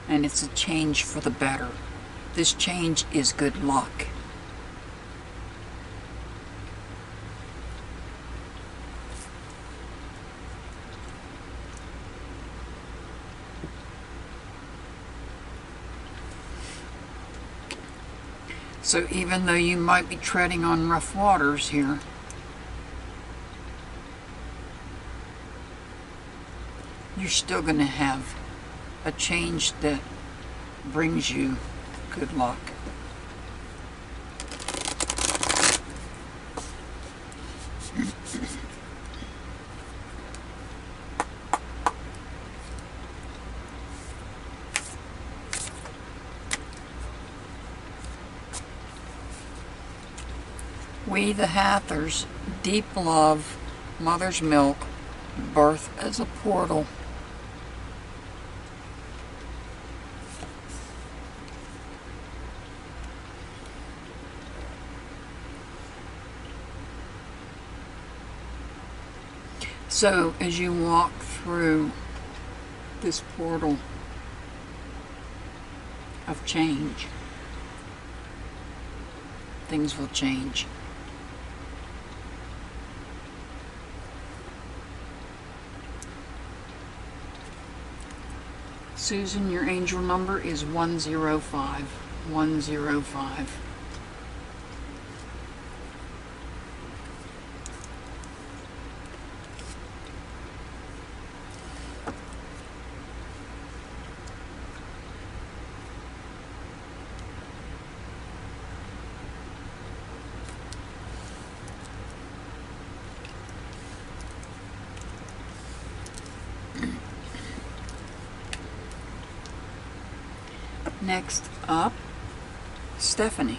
And it's a change for the better. This change is good luck. So even though you might be treading on rough waters here, you're still going to have a change that brings you good luck. We the Hathors, deep love, mother's milk, birth as a portal. So as you walk through this portal of change, things will change. Susan, your angel number is 105. 105. Next up, Stephanie.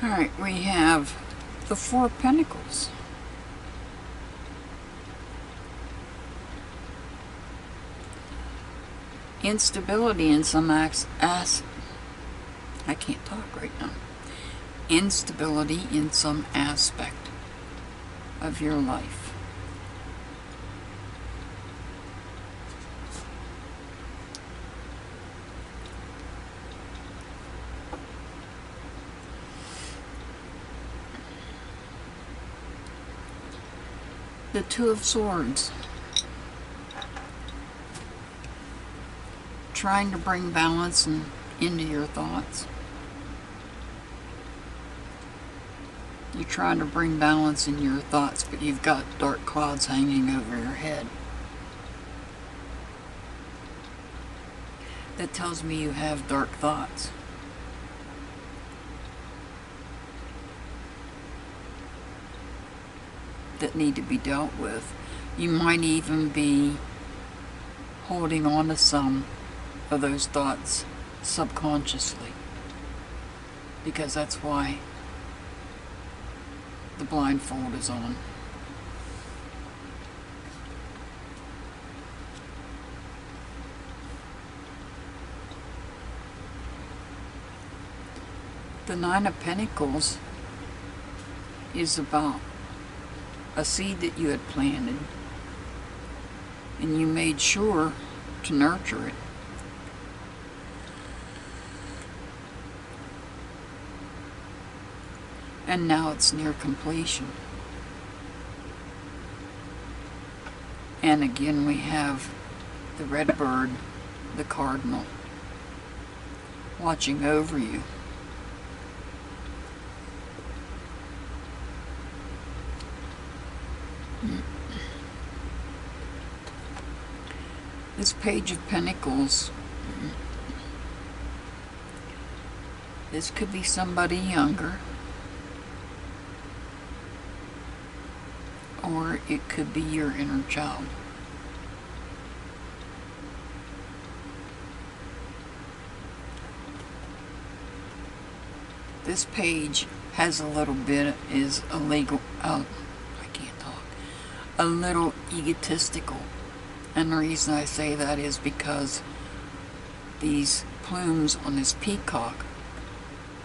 Alright, we have the Four of Pentacles. Instability in some I can't talk right now. Instability in some aspect of your life. The Two of Swords. Trying to bring balance into your thoughts. You're trying to bring balance in your thoughts, but you've got dark clouds hanging over your head. That tells me you have dark thoughts. That need to be dealt with. You might even be holding on to some of those thoughts subconsciously, because that's why the blindfold is on. The Nine of Pentacles is about a seed that you had planted, and you made sure to nurture it. And now it's near completion. And again we have the red bird, the cardinal, watching over you. This Page of Pentacles, this could be somebody younger, or it could be your inner child. This page has a little bit, is illegal, I can't talk, a little egotistical. And the reason I say that is because these plumes on this peacock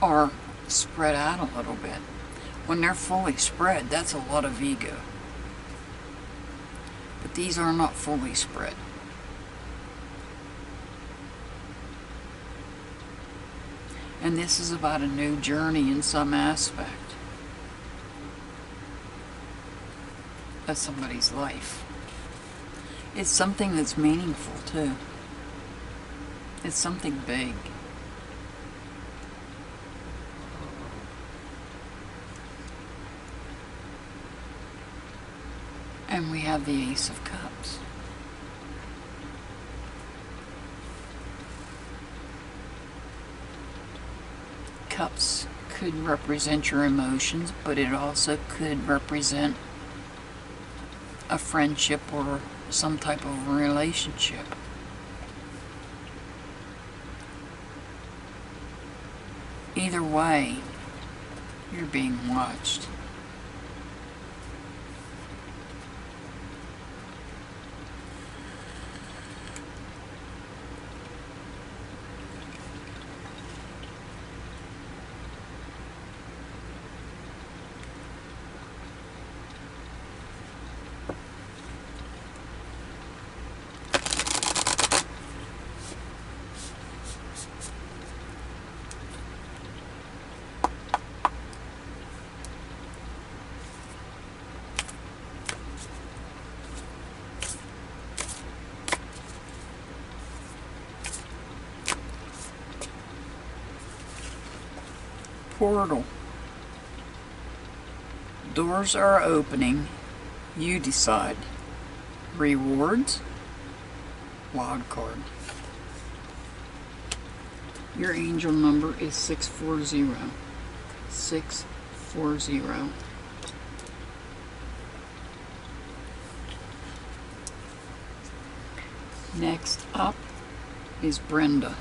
are spread out a little bit. When they're fully spread, that's a lot of ego. But these are not fully spread. And this is about a new journey in some aspect of somebody's life. It's something that's meaningful too. It's something big. And we have the Ace of Cups. Cups could represent your emotions, but it also could represent a friendship or some type of relationship. Either way, you're being watched. Portal. Doors are opening. You decide. Rewards. Wild card. Your angel number is 640. 640. Next up is Brenda.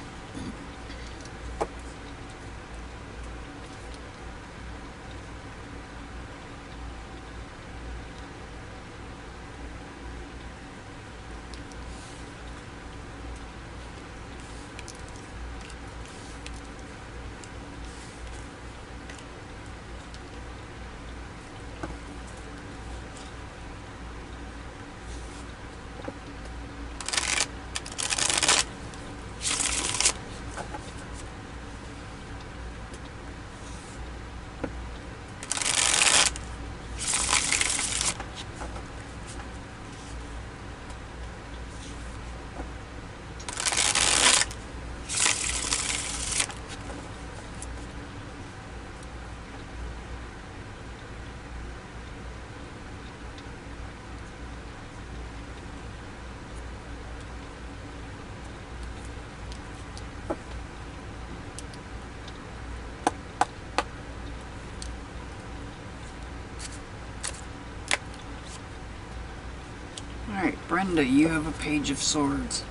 Alright, Brenda, you have a Page of Swords.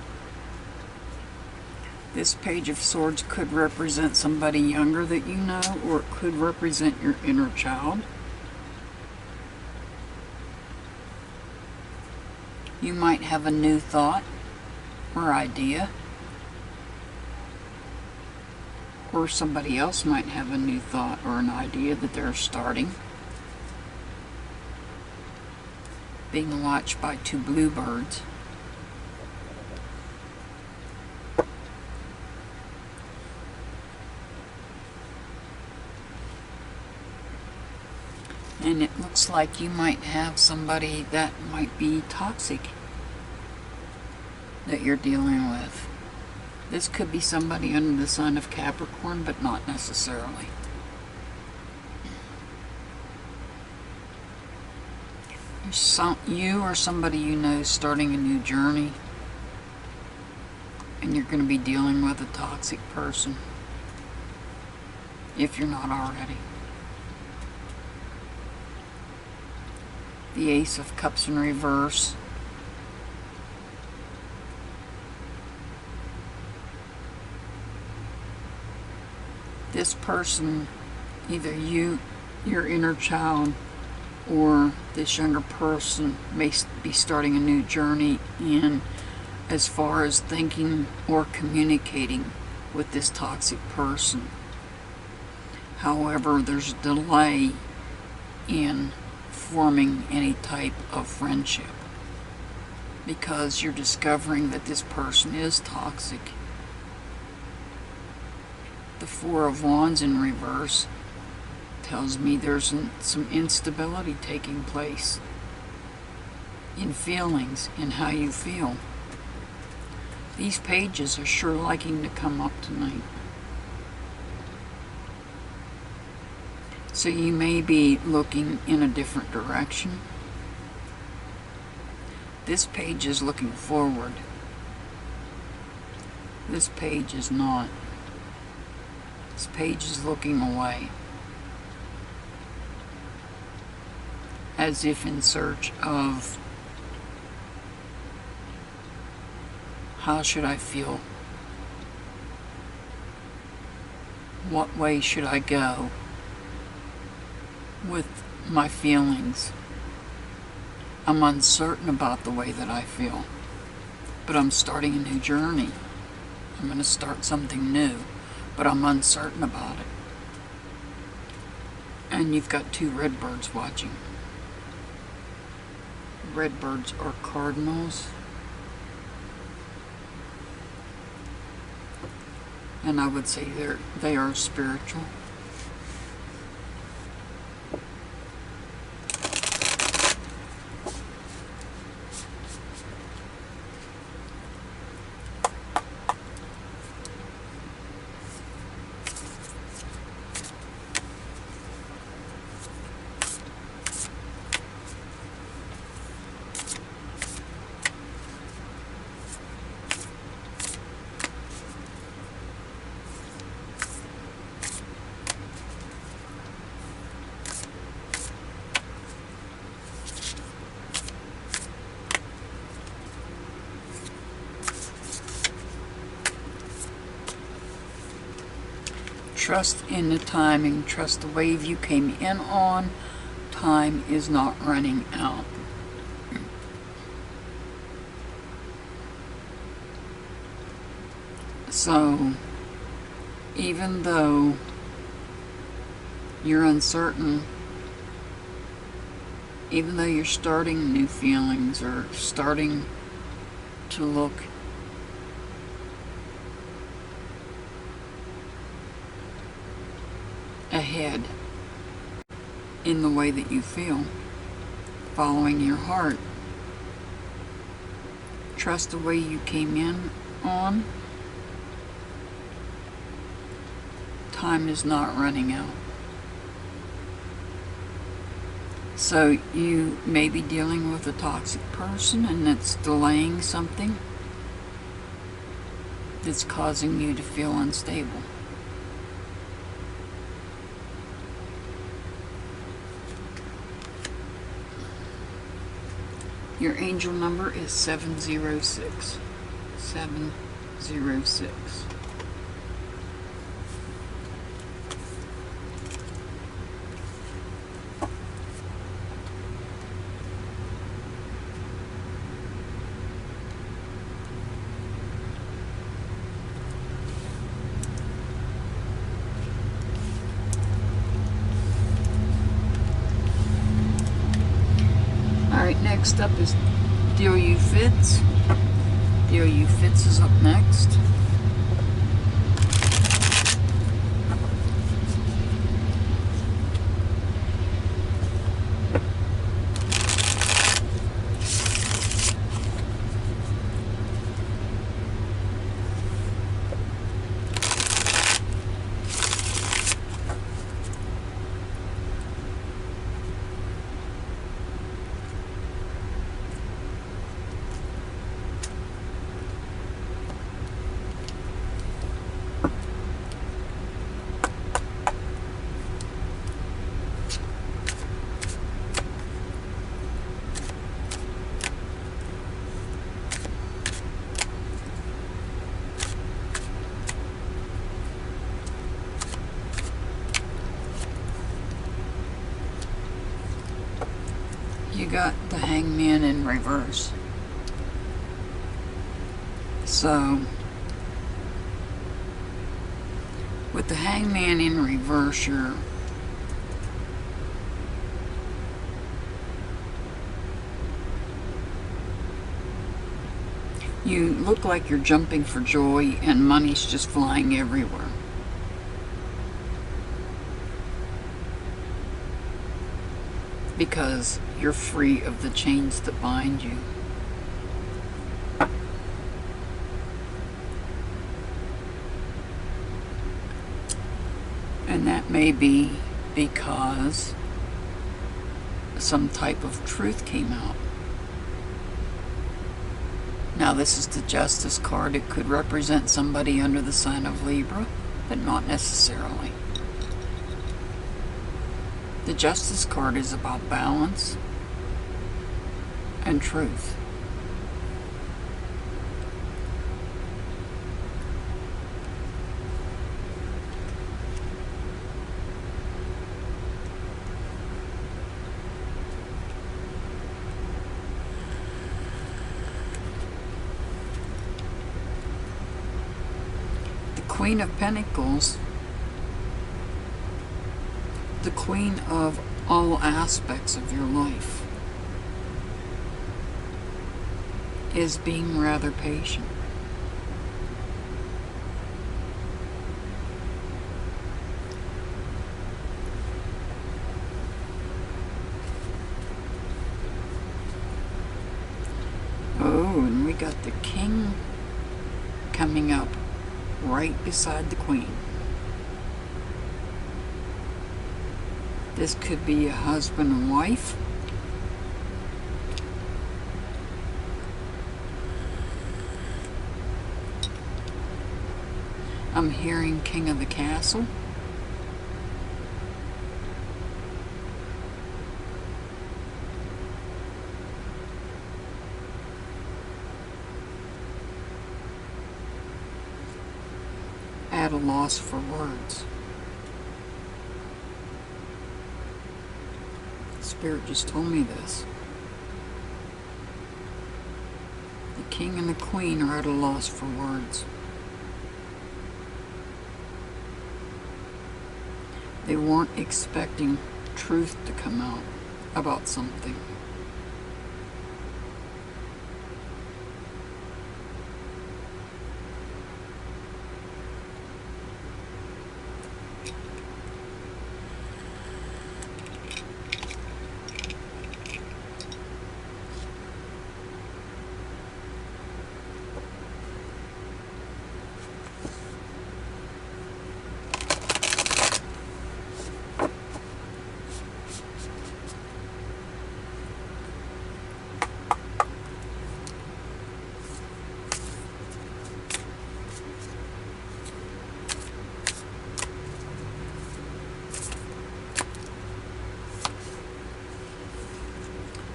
This Page of Swords could represent somebody younger that you know, or it could represent your inner child. You might have a new thought or idea. Or somebody else might have a new thought or an idea that they're starting. Being watched by two bluebirds. And it looks like you might have somebody that might be toxic that you're dealing with. This could be somebody under the sign of Capricorn, but not necessarily. You or somebody you know is starting a new journey, and you're going to be dealing with a toxic person, if you're not already. The Ace of Cups in reverse. This person Either you, your inner child, or this younger person may be starting a new journey in as far as thinking or communicating with this toxic person. However, there's a delay in forming any type of friendship because you're discovering that this person is toxic. The Four of Wands in reverse tells me there's some instability taking place in feelings, in how you feel. These pages are sure liking to come up tonight. So you may be looking in a different direction. This page is looking forward. This page is not. This page is looking away, as if in search of how should I feel? What way should I go with my feelings? I'm uncertain about the way that I feel, but I'm starting a new journey. I'm going to start something new, but I'm uncertain about it. And you've got two red birds watching. Red birds are cardinals. And I would say they are spiritual. Trust in the timing. Trust the wave you came in on. Time is not running out. So, even though you're uncertain, even though you're starting new feelings or starting to look ahead in the way that you feel, following your heart, trust the way you came in on. Time is not running out. So you may be dealing with a toxic person and it's delaying something that's causing you to feel unstable. Your angel number is 706. 706. Next up is Deal You Fits. Deal You Fits is up next. got the Hangman in reverse. So, with the Hangman in reverse, you look like you're jumping for joy and money's just flying everywhere. Because you're free of the chains that bind you. And that may be because some type of truth came out. Now this is the Justice card. It could represent somebody under the sign of Libra, but not necessarily. The Justice card is about balance and truth. The Queen of Pentacles, the queen of all aspects of your life, is being rather patient. Oh, and we got the King coming up right beside the Queen. This could be a husband and wife. I'm hearing King of the Castle. At a loss for words. Spirit just told me this. The King and the Queen are at a loss for words. They weren't expecting truth to come out about something.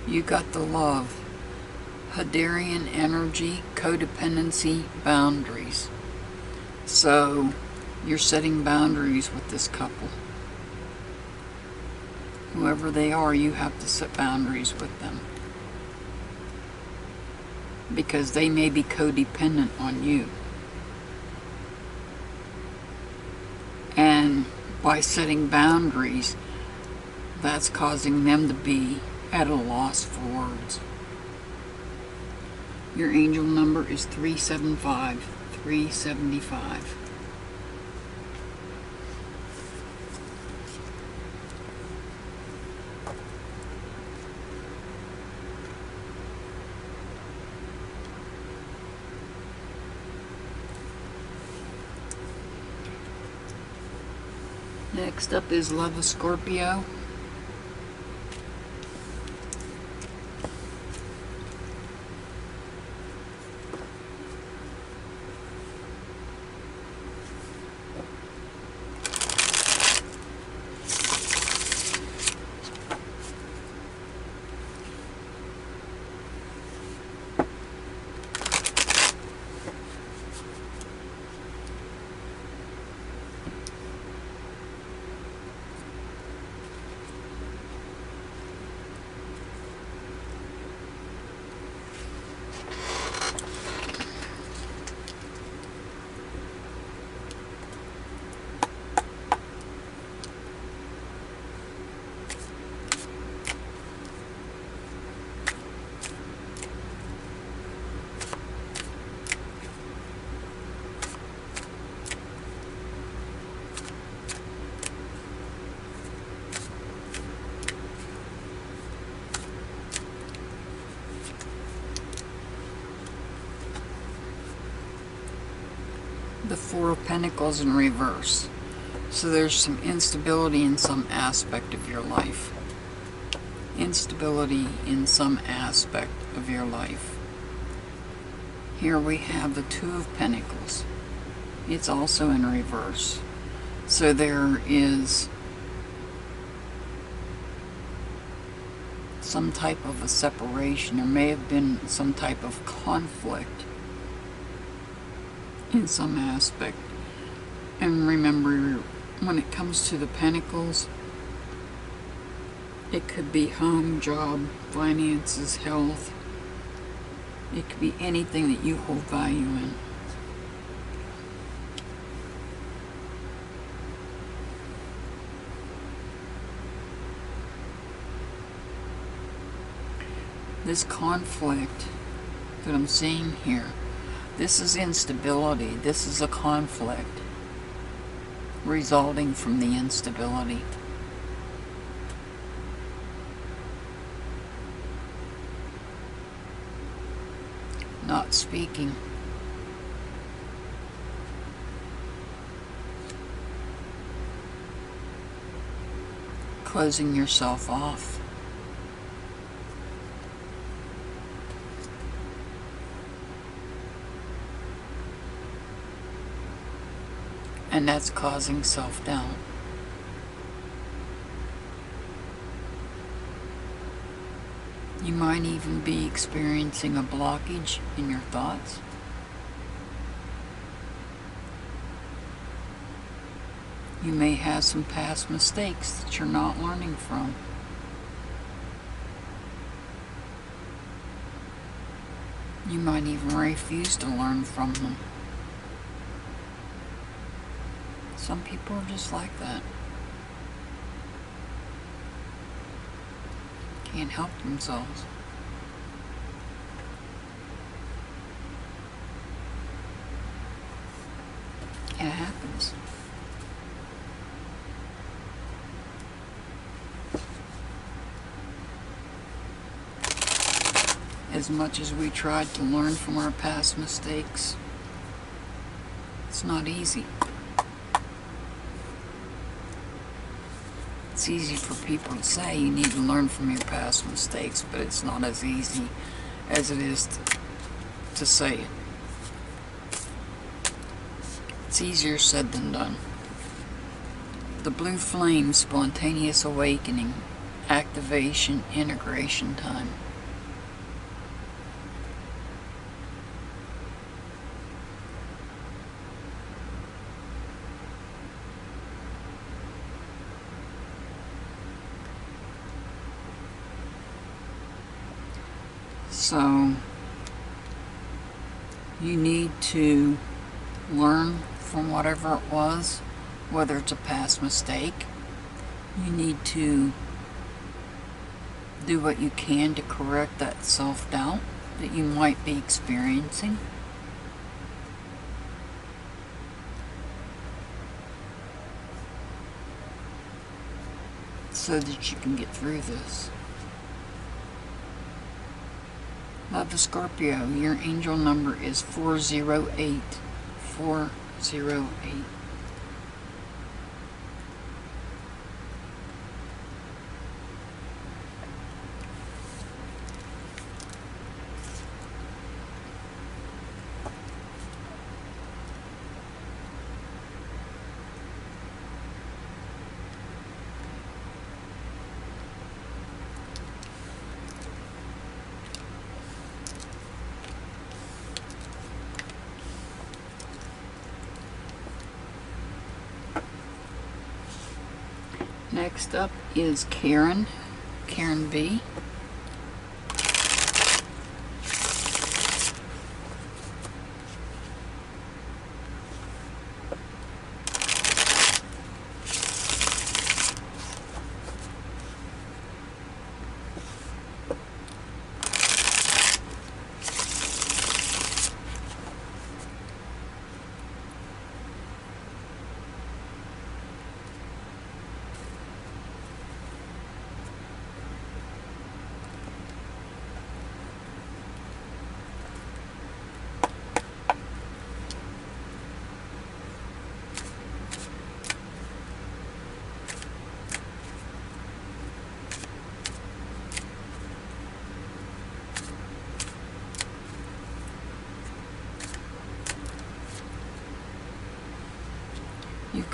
You got the love, Hadarian energy, codependency, boundaries. So you're setting boundaries with this couple. Whoever they are, you have to set boundaries with them. Because they may be codependent on you. And by setting boundaries, that's causing them to be at a loss for words. Your angel number is 375. 375. Next up is Love of Scorpio. the Four of Pentacles in reverse. So there's some instability in some aspect of your life. Instability in some aspect of your life. Here we have the Two of Pentacles. It's also in reverse. So there is some type of a separation. There may have been some type of conflict in some aspect. And remember, when it comes to the Pentacles, it could be home, job, finances, health. It could be anything that you hold value in. This conflict that I'm seeing here, this is instability. This is a conflict resulting from the instability. Not speaking. Closing yourself off. And that's causing self-doubt. You might even be experiencing a blockage in your thoughts. You may have some past mistakes that you're not learning from. You might even refuse to learn from them. Some people are just like that. Can't help themselves. It happens. As much as we tried to learn from our past mistakes, it's not easy. It's easy for people to say you need to learn from your past mistakes, but it's not as easy as it is to say it. It's easier said than done. The blue flame, spontaneous awakening, activation, integration time. So, you need to learn from whatever it was, whether it's a past mistake. You need to do what you can to correct that self-doubt that you might be experiencing. So that you can get through this. Love the Scorpio, your angel number is 408. 408. Next up is Karen B.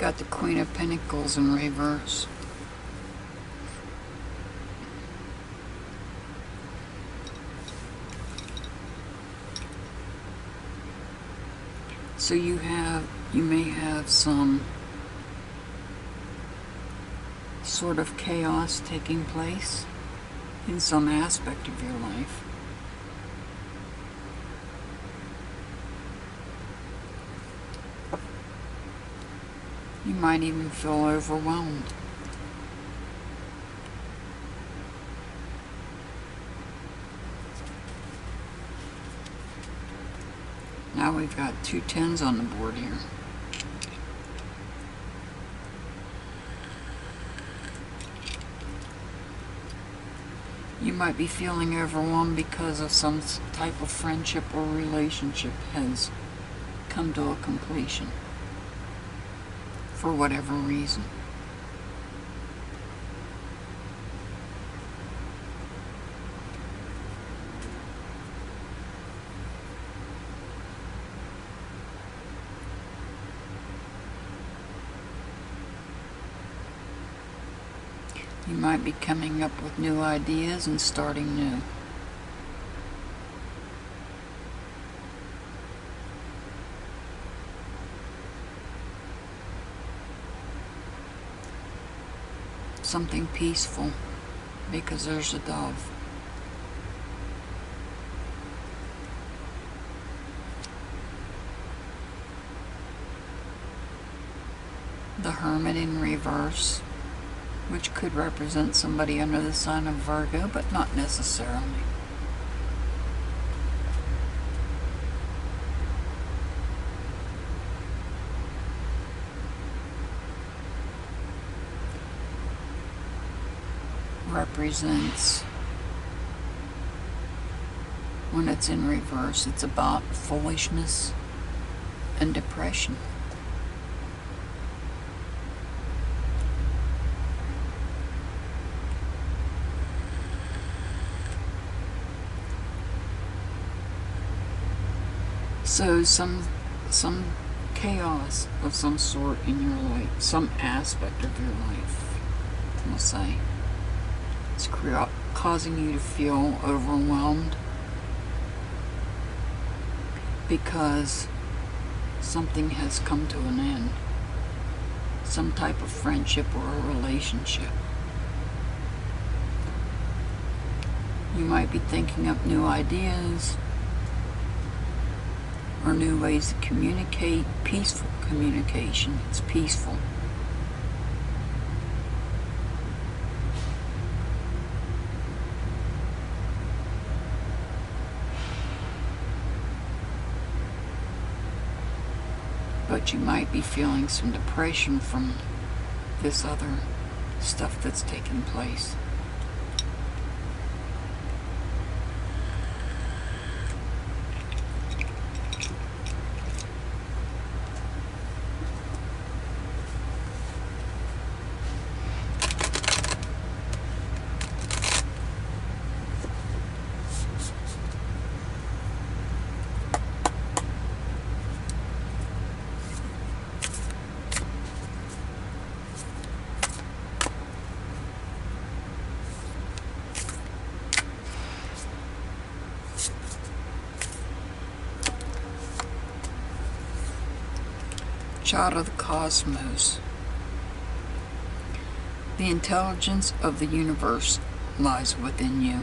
got the Queen of Pentacles in reverse. So you may have some sort of chaos taking place in some aspect of your life. You might even feel overwhelmed. Now we've got 2 10s on the board here. You might be feeling overwhelmed because of some type of friendship or relationship has come to a completion for whatever reason. You might be coming up with new ideas and starting new. Something peaceful, because there's a dove. The Hermit in reverse, which could represent somebody under the sign of Virgo, but not necessarily. Represents, when it's in reverse, it's about foolishness and depression. So some chaos of some sort in your life, some aspect of your life, we'll say. It's causing you to feel overwhelmed because something has come to an end. Some type of friendship or a relationship. You might be thinking up new ideas or new ways to communicate. Peaceful communication. It's peaceful. But you might be feeling some depression from this other stuff that's taking place. Child of the cosmos. The intelligence of the universe lies within you.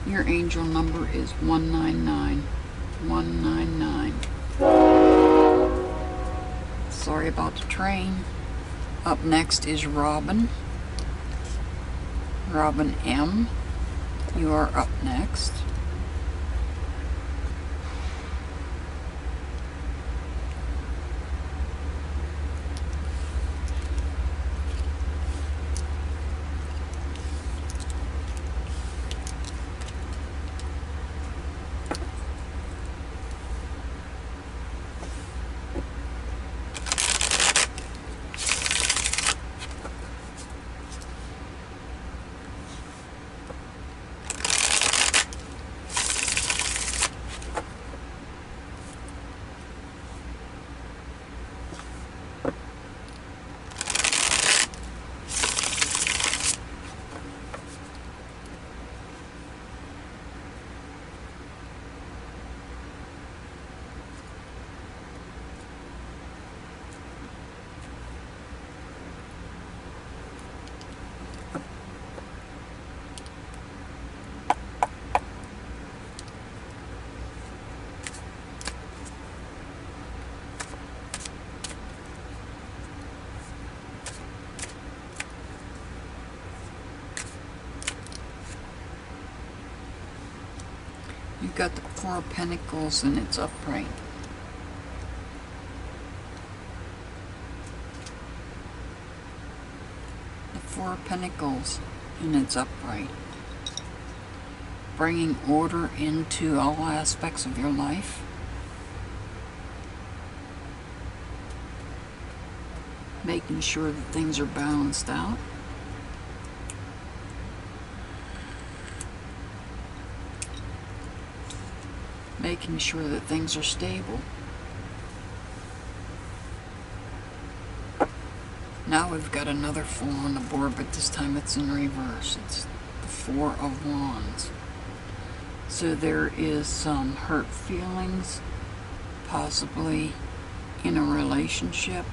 Your angel number is 199. 199. Sorry about the train. Up next is Robin. Robin M. You are up next. got the Four of Pentacles and it's upright. The Four of Pentacles and it's upright. Bringing order into all aspects of your life. Making sure that things are balanced out. Making sure that things are stable. Now we've got another 4 on the board, but this time it's in reverse. It's the 4 of Wands. So there is some hurt feelings, possibly in a relationship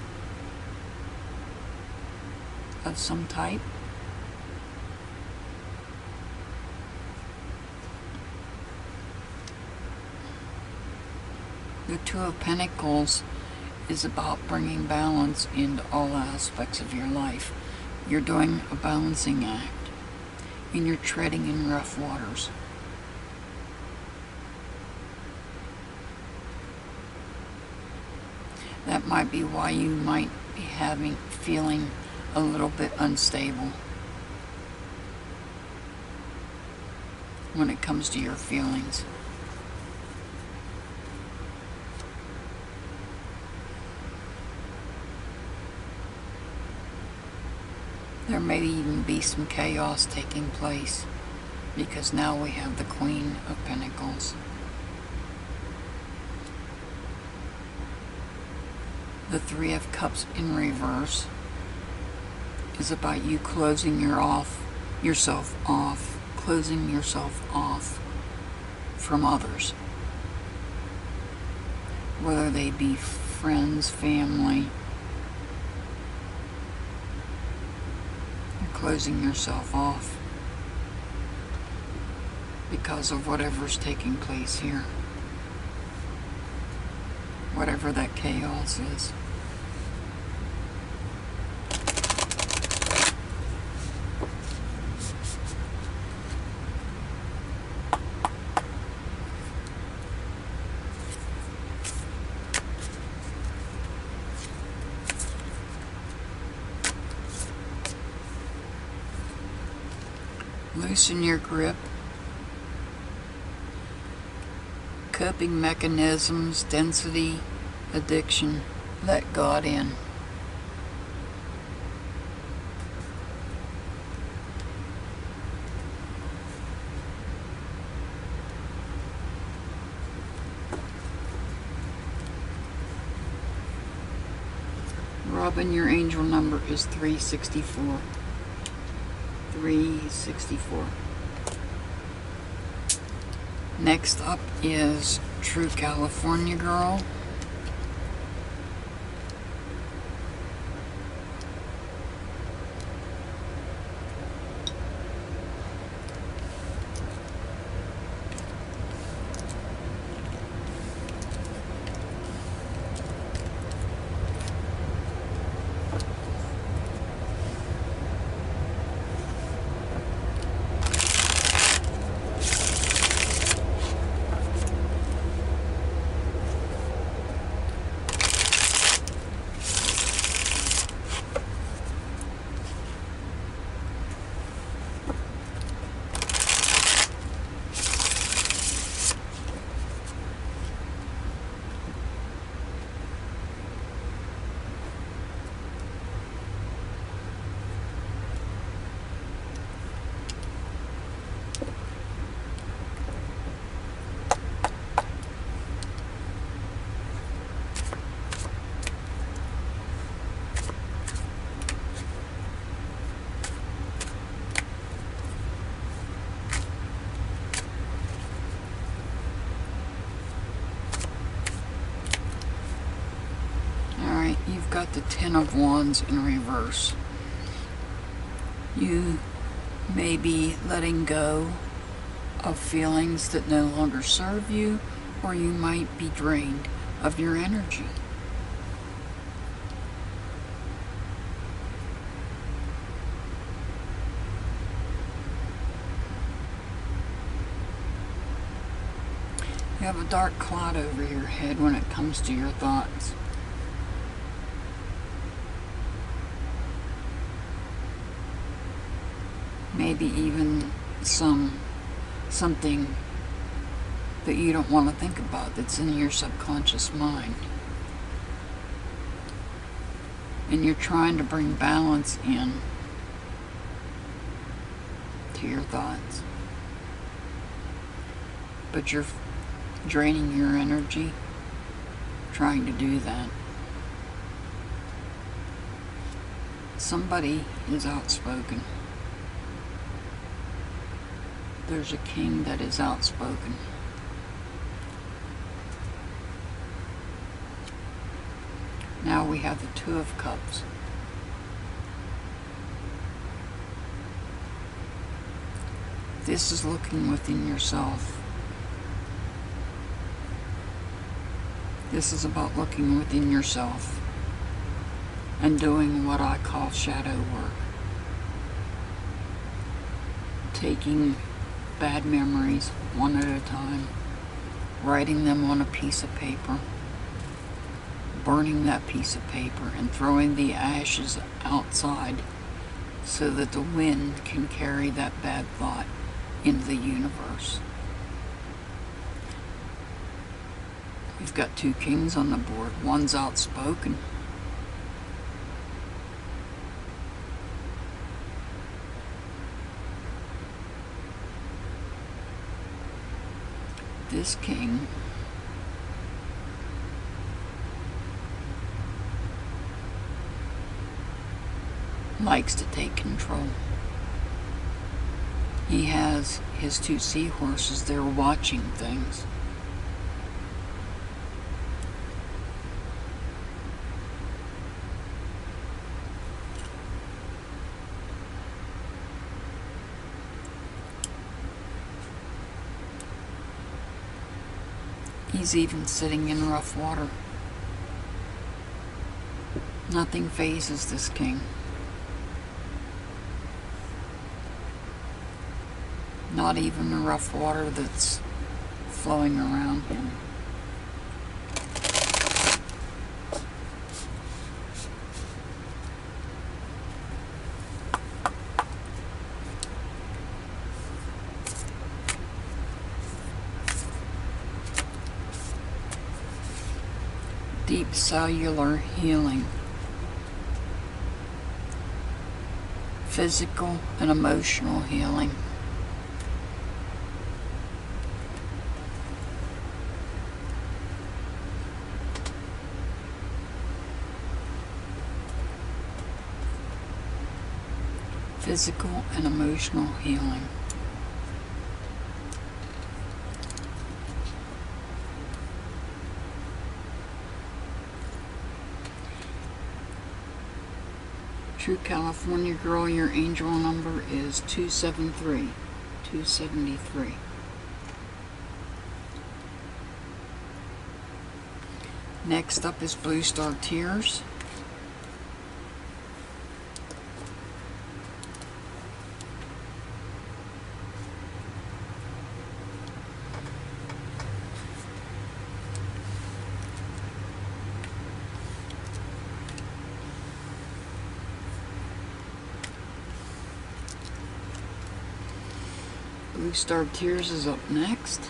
of some type. The Two of Pentacles is about bringing balance into all aspects of your life. You're doing a balancing act, and you're treading in rough waters. That might be why you might be feeling a little bit unstable when it comes to your feelings. There may even be some chaos taking place because now we have the Queen of Pentacles. The Three of Cups in reverse is about you closing yourself off from others. Whether they be friends, family, closing yourself off because of whatever's taking place here. Whatever that chaos is. Loosen your grip. Coping mechanisms, density, addiction. Let God in. Robin, your angel number is 364. 364. Next up is True California Girl. You've got the Ten of Wands in reverse. You may be letting go of feelings that no longer serve you, or you might be drained of your energy. You have a dark cloud over your head when it comes to your thoughts. Maybe even something that you don't want to think about that's in your subconscious mind. And you're trying to bring balance in to your thoughts. But you're draining your energy trying to do that. Somebody is outspoken. There's a king that is outspoken. Now we have the Two of Cups. This is looking within yourself. This is about looking within yourself and doing what I call shadow work. Taking bad memories one at a time, writing them on a piece of paper, burning that piece of paper and throwing the ashes outside so that the wind can carry that bad thought into the universe. We've got two kings on the board. One's outspoken. This king likes to take control. He has his two seahorses there watching things. He's even sitting in rough water. Nothing phases this king. Not even the rough water that's flowing around him. Deep cellular healing. Physical and emotional healing. Physical and emotional healing. True California girl, your angel number is 273. 273. Next up is Blue Star Tears. Blue Star Tears is up next.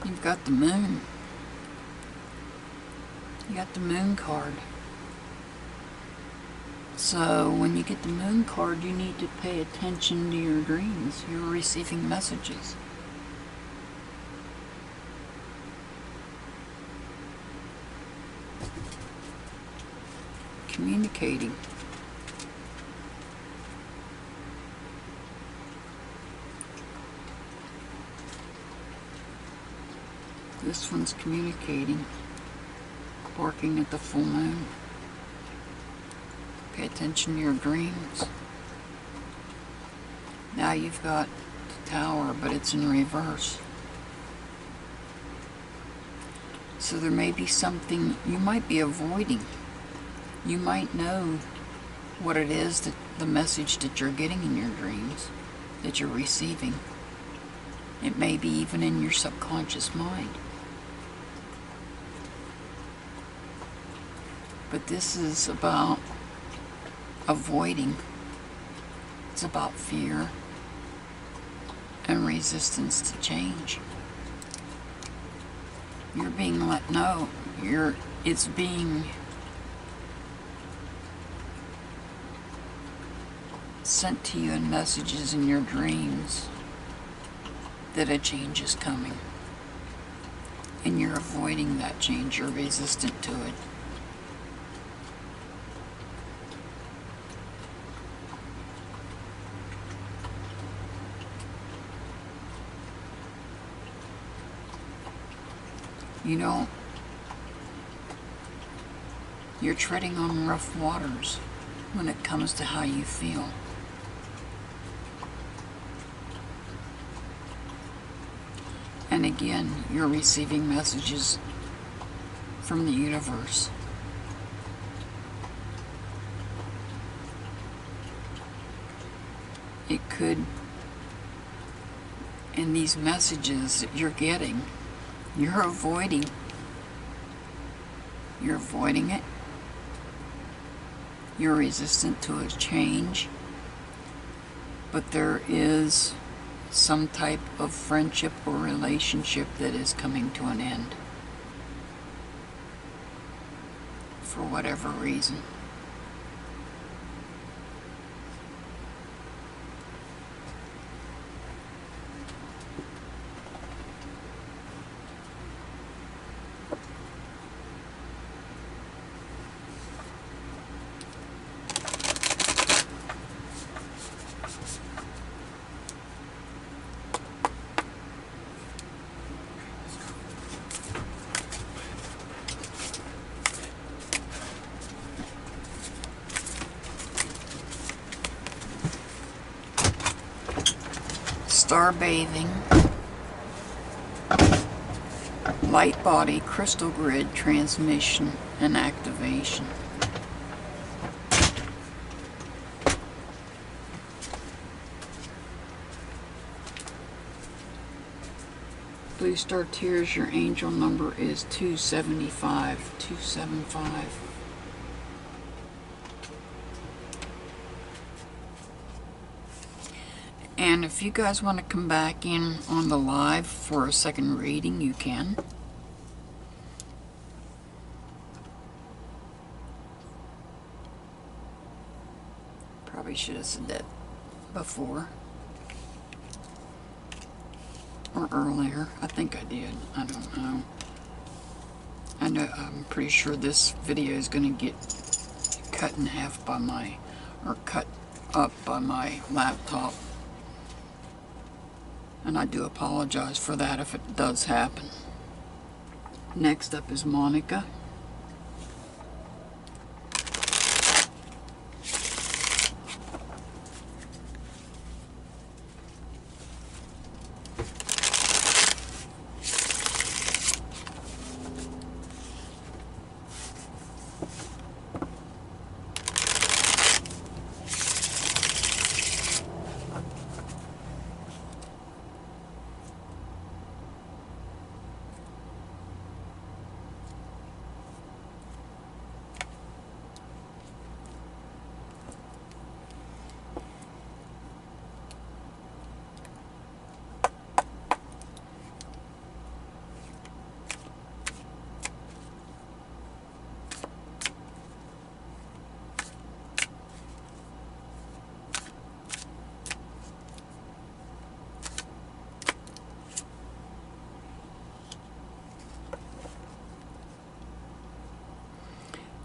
You've got the moon. You got the moon card. So when you get the moon card, you need to pay attention to your dreams. You're receiving messages. communicating. This one's communicating, barking at the full moon. Pay attention to your dreams. Now you've got the Tower, but it's in reverse. So there may be something you might be avoiding. You might know what it is, that the message that you're getting in your dreams, that you're receiving. It may be even in your subconscious mind. But this is about avoiding. It's about fear and resistance to change. You're being let know. It's being sent to you in messages in your dreams that a change is coming. And you're avoiding that change. You're resistant to it. You know, you're treading on rough waters when it comes to how you feel. And again, you're receiving messages from the universe. It could, and these messages that you're getting, you're avoiding it. You're resistant to a change. But there is some type of friendship or relationship that is coming to an end. For whatever reason. Star bathing, light body, crystal grid, transmission, and activation. Blue Star Tears, your angel number is 275. 275. And if you guys want to come back in on the live for a second reading, you can. Probably should have said that before. Or earlier. I think I did. I don't know. I'm pretty sure this video is going to get cut in half by my, or cut up by my laptop. And I do apologize for that if it does happen. Next up is Monica.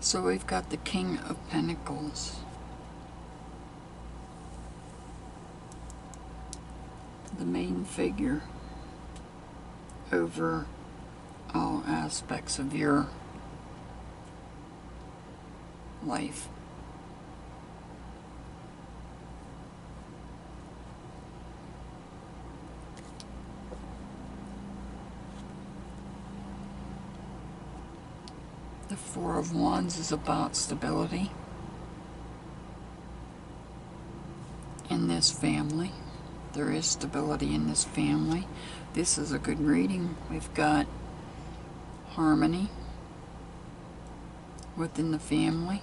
So we've got the King of Pentacles. The main figure over all aspects of your life. The Four of Wands is about stability in this family. There is stability in this family. This is a good reading. We've got harmony within the family.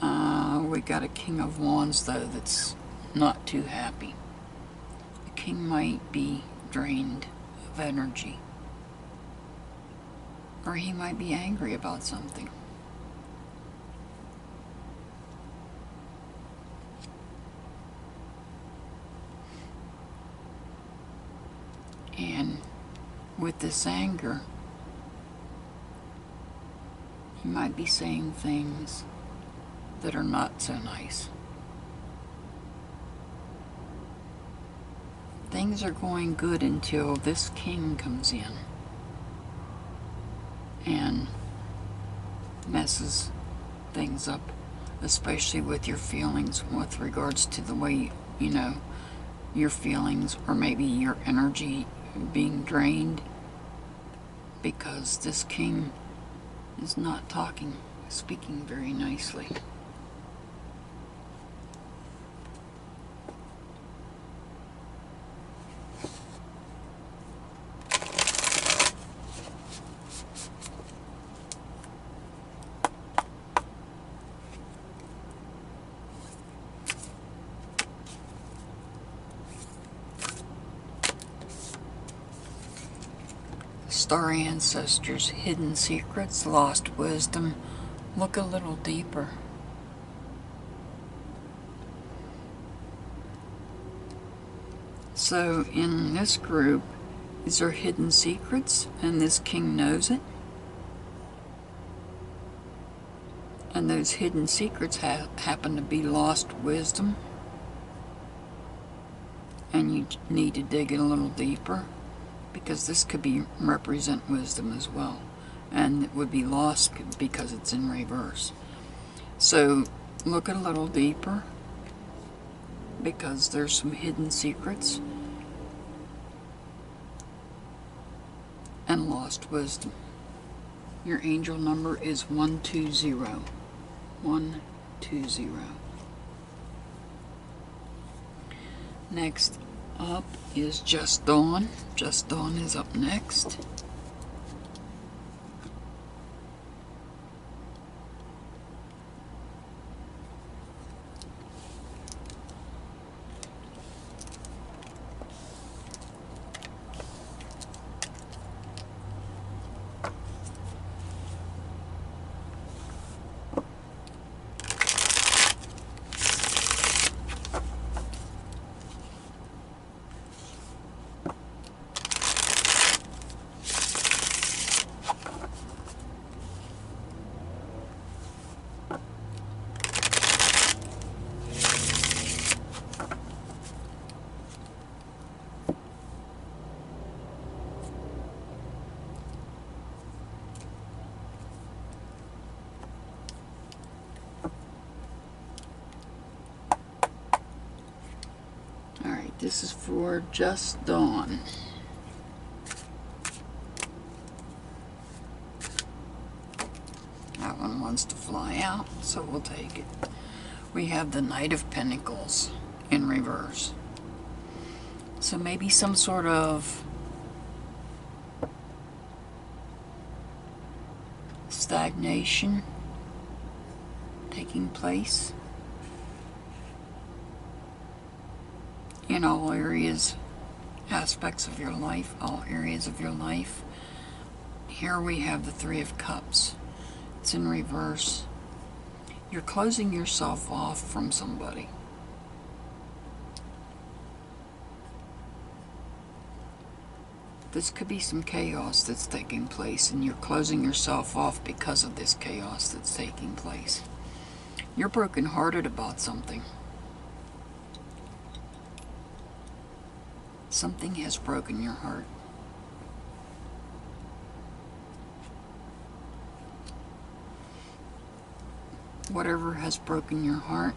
We got a King of Wands, though, that's not too happy. The king might be drained of energy. Or he might be angry about something. And with this anger, he might be saying things that are not so nice. Things are going good until this king comes in and messes things up, especially with your feelings with regards to the way, you know, your feelings or maybe your energy being drained, because this king is not speaking very nicely. Star ancestors, hidden secrets, lost wisdom. Look a little deeper. So in this group, these are hidden secrets, and this king knows it. And those hidden secrets happen to be lost wisdom. And you need to dig in a little deeper, because this could be represent wisdom as well, and it would be lost because it's in reverse. So look a little deeper, because there's some hidden secrets and lost wisdom. Your angel number is 120. 120. Next up is Just Dawn. Just Dawn is up next. This is for Just Dawn. That one wants to fly out, so we'll take it. We have the Knight of Pentacles in reverse. So maybe some sort of stagnation taking place in all aspects of your life, all areas of your life. Here we have the Three of Cups. It's in reverse. You're closing yourself off from somebody. This could be some chaos that's taking place, and you're closing yourself off because of this chaos that's taking place. You're brokenhearted about something. Something has broken your heart. Whatever has broken your heart,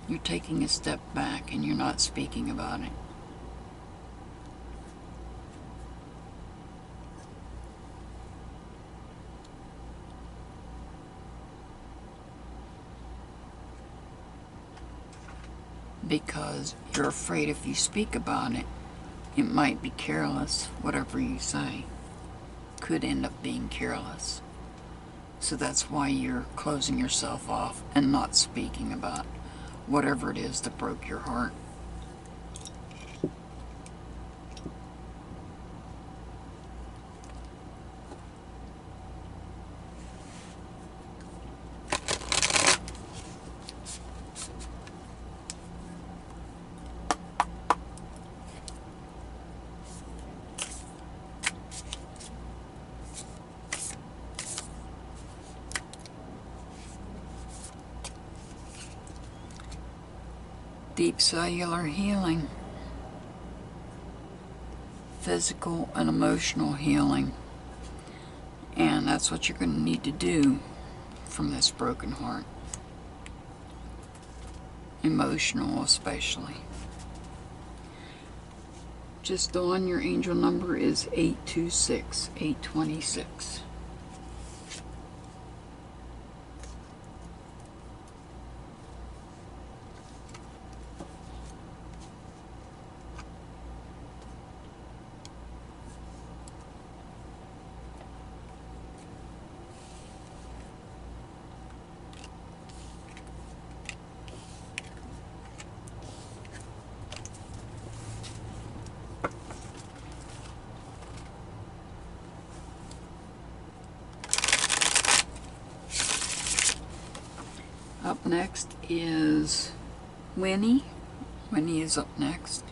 you're taking a step back and you're not speaking about it. Because you're afraid if you speak about it, it might be careless. Whatever you say could end up being careless. So that's why you're closing yourself off and not speaking about whatever it is that broke your heart. Deep cellular healing, physical and emotional healing, and that's what you're going to need to do from this broken heart. Emotional especially. Just on, your angel number is 826, 826. Up next is Winnie. Winnie is up next.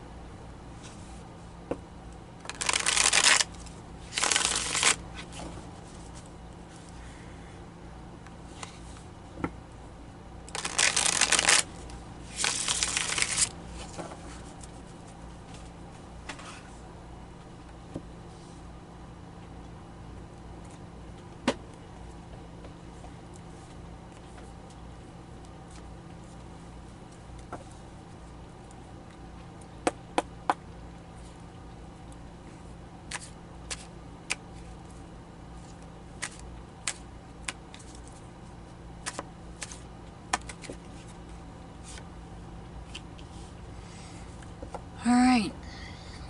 Alright,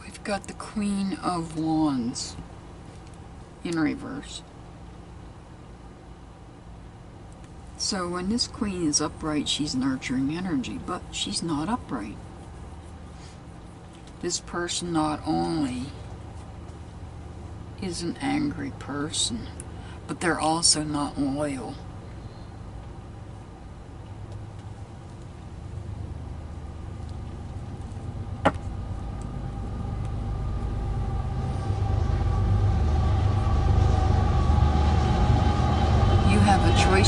we've got the Queen of Wands in reverse. So when this Queen is upright, she's nurturing energy, but she's not upright. This person not only is an angry person, but they're also not loyal.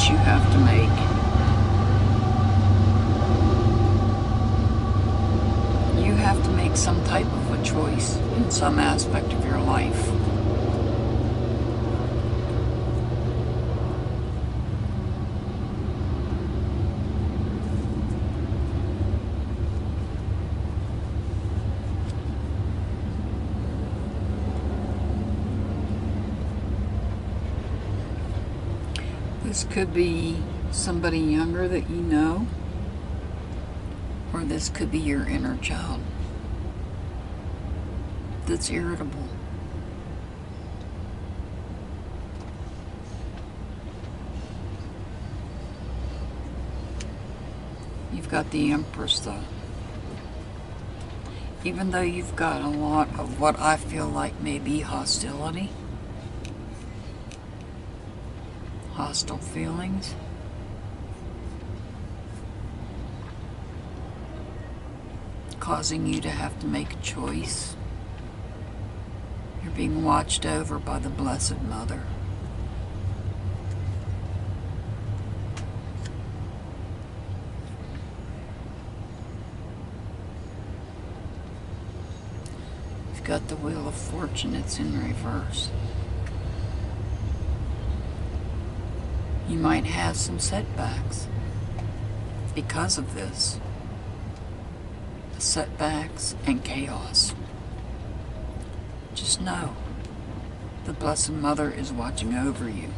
You have to make. You have to make some type of a choice in some aspect of your life. This could be somebody younger that you know, or this could be your inner child that's irritable. You've got the Empress though. Even though you've got a lot of what I feel like may be hostility, hostile feelings, causing you to have to make a choice. You're being watched over by the Blessed Mother. You've got the Wheel of Fortune, it's in reverse. You might have some setbacks because of this. Setbacks and chaos. Just know the Blessed Mother is watching over you.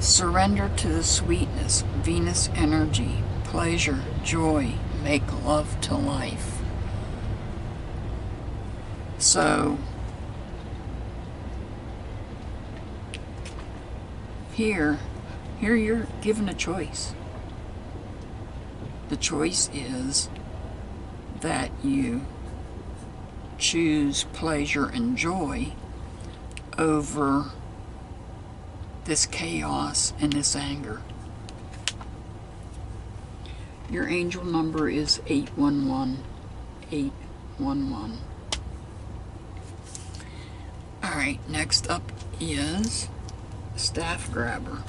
Surrender to the sweetness, Venus energy, pleasure, joy, make love to life. So, here you're given a choice. The choice is that you choose pleasure and joy over this chaos and this anger. Your angel number is 811. 811. Alright, next up is Staff Grabber.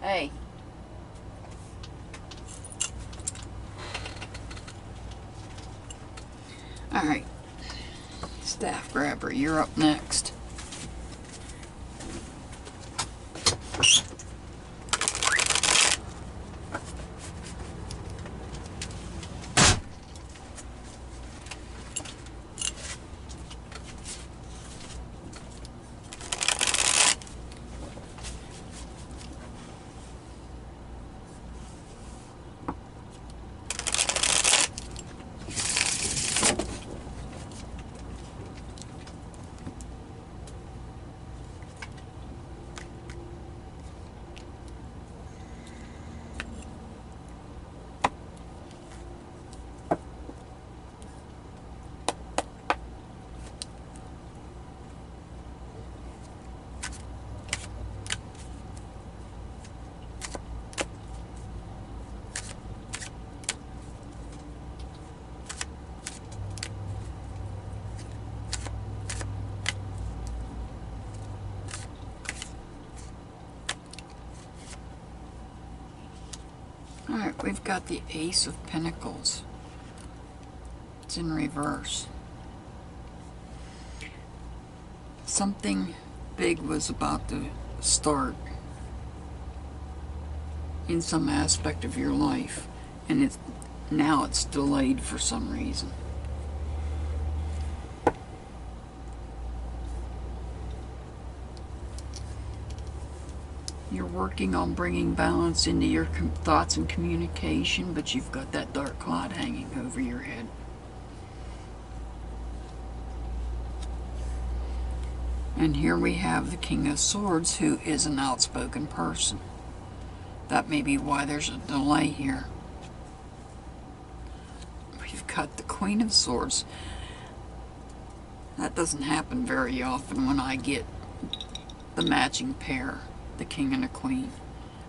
Hey. Alright. Staff Grabber, you're up next. Alright, we've got the Ace of Pentacles. It's in reverse. Something big was about to start in some aspect of your life, and now it's delayed for some reason. You're working on bringing balance into your thoughts and communication, but you've got that dark cloud hanging over your head. And here we have the King of Swords, who is an outspoken person. That may be why there's a delay here. We've got the Queen of Swords. That doesn't happen very often when I get the matching pair. The King and a Queen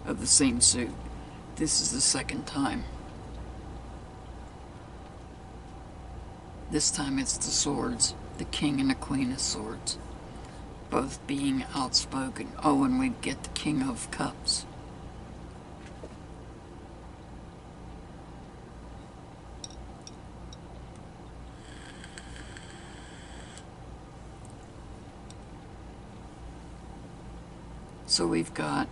of the same suit. This is the second time. This time it's the swords. The King and the Queen of Swords. Both being outspoken. Oh, and we get the King of Cups. So we've got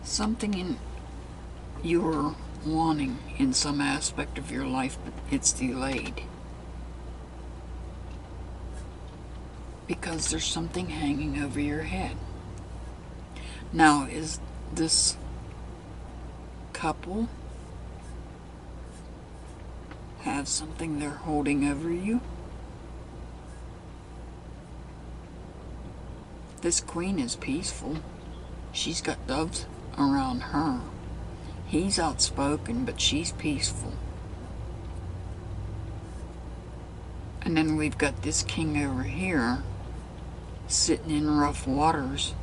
something in you're wanting in some aspect of your life, but it's delayed. Because there's something hanging over your head. Now, is this couple have something they're holding over you? This queen is peaceful. She's got doves around her. He's outspoken, but she's peaceful. And then we've got this king over here sitting in rough waters.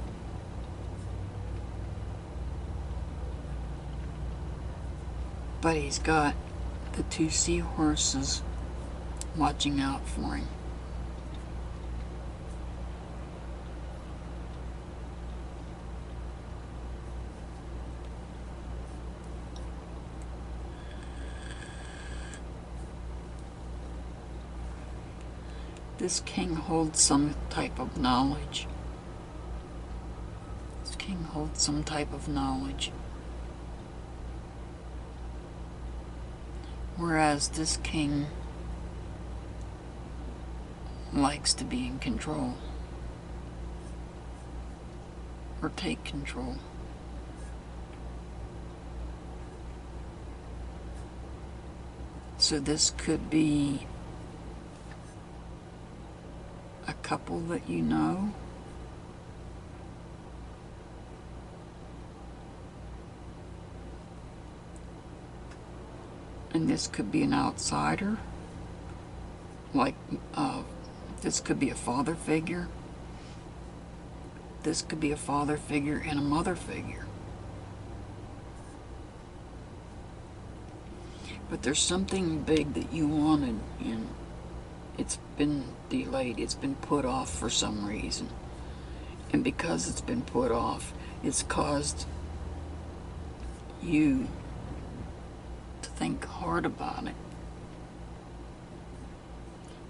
But he's got the two seahorses watching out for him. This king holds some type of knowledge. This king holds some type of knowledge. Whereas this king likes to be in control. Or take control. So this could be a couple that you know. And this could be an outsider. Like, this could be a father figure. This could be a father figure and a mother figure. But there's something big that you wanted, and it's been delayed. It's been put off for some reason. And because it's been put off, it's caused you to think hard about it.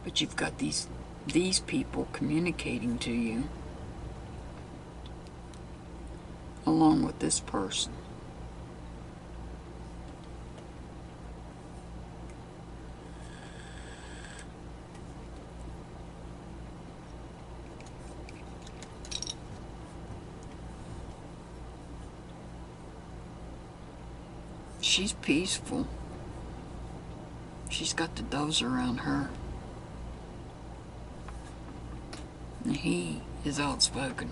But you've got these people communicating to you along with this person. She's peaceful. She's got the doves around her. And he is outspoken.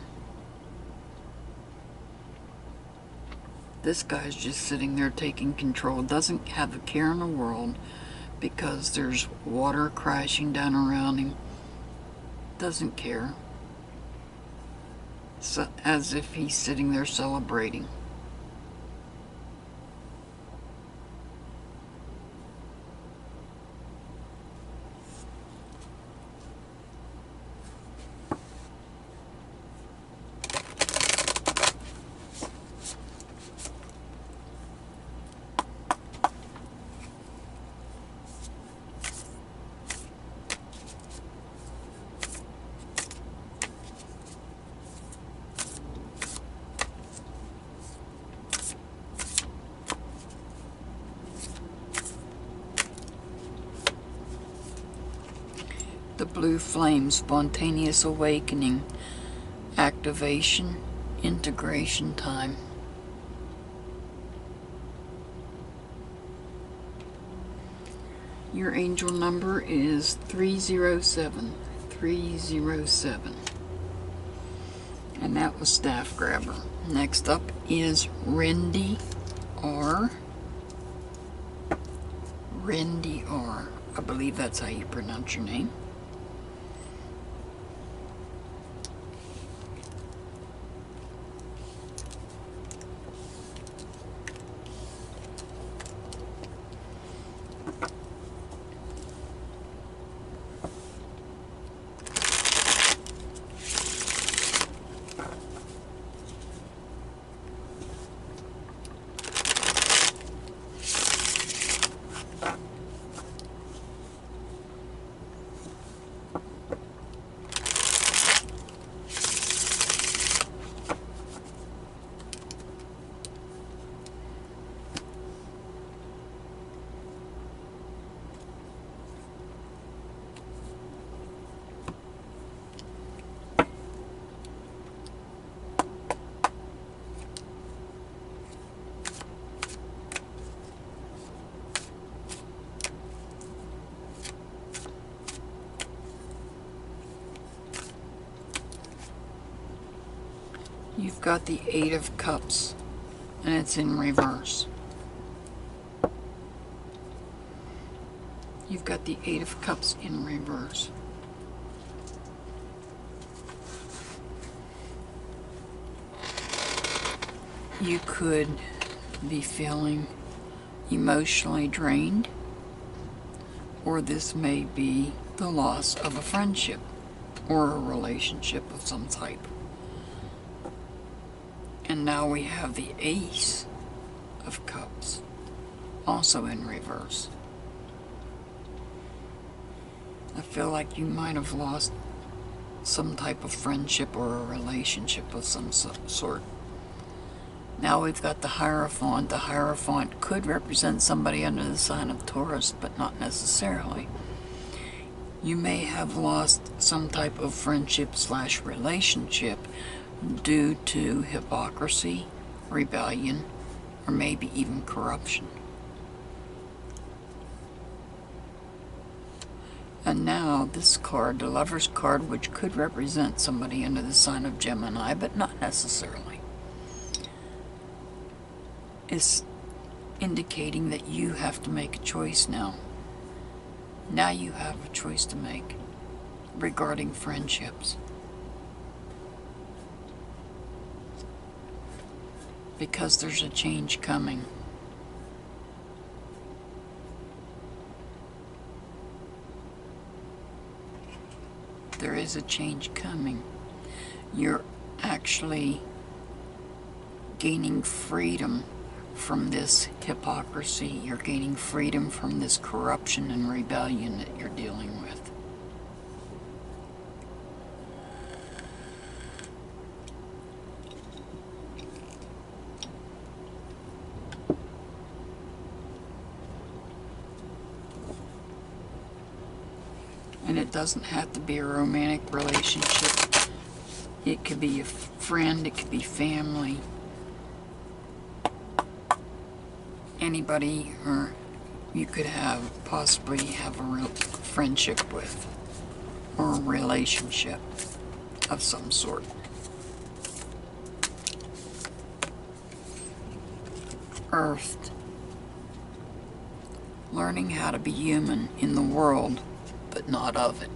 This guy's just sitting there taking control. Doesn't have a care in the world because there's water crashing down around him. Doesn't care. So, as if he's sitting there celebrating. The blue flame, spontaneous awakening, activation, integration time. Your angel number is 307. 307. And that was Staff Grabber. Next up is Rendy R. Rendy R. I believe that's how you pronounce your name. You've got the Eight of Cups, and it's in reverse. You've got the Eight of Cups in reverse. You could be feeling emotionally drained, or this may be the loss of a friendship or a relationship of some type. And now we have the Ace of Cups, also in reverse. I feel like you might have lost some type of friendship or a relationship of some sort. Now we've got the Hierophant. The Hierophant could represent somebody under the sign of Taurus, but not necessarily. You may have lost some type of friendship / relationship due to hypocrisy, rebellion, or maybe even corruption. And now this card, the Lover's card, which could represent somebody under the sign of Gemini, but not necessarily, is indicating that you have to make a choice now. Now you have a choice to make regarding friendships. Because there's a change coming. There is a change coming. You're actually gaining freedom from this hypocrisy. You're gaining freedom from this corruption and rebellion that you're dealing with. And it doesn't have to be a romantic relationship. It could be a friend, it could be family. Anybody, or you could possibly have a real friendship with, or a relationship of some sort. Earth. Learning how to be human in the world, but not of it.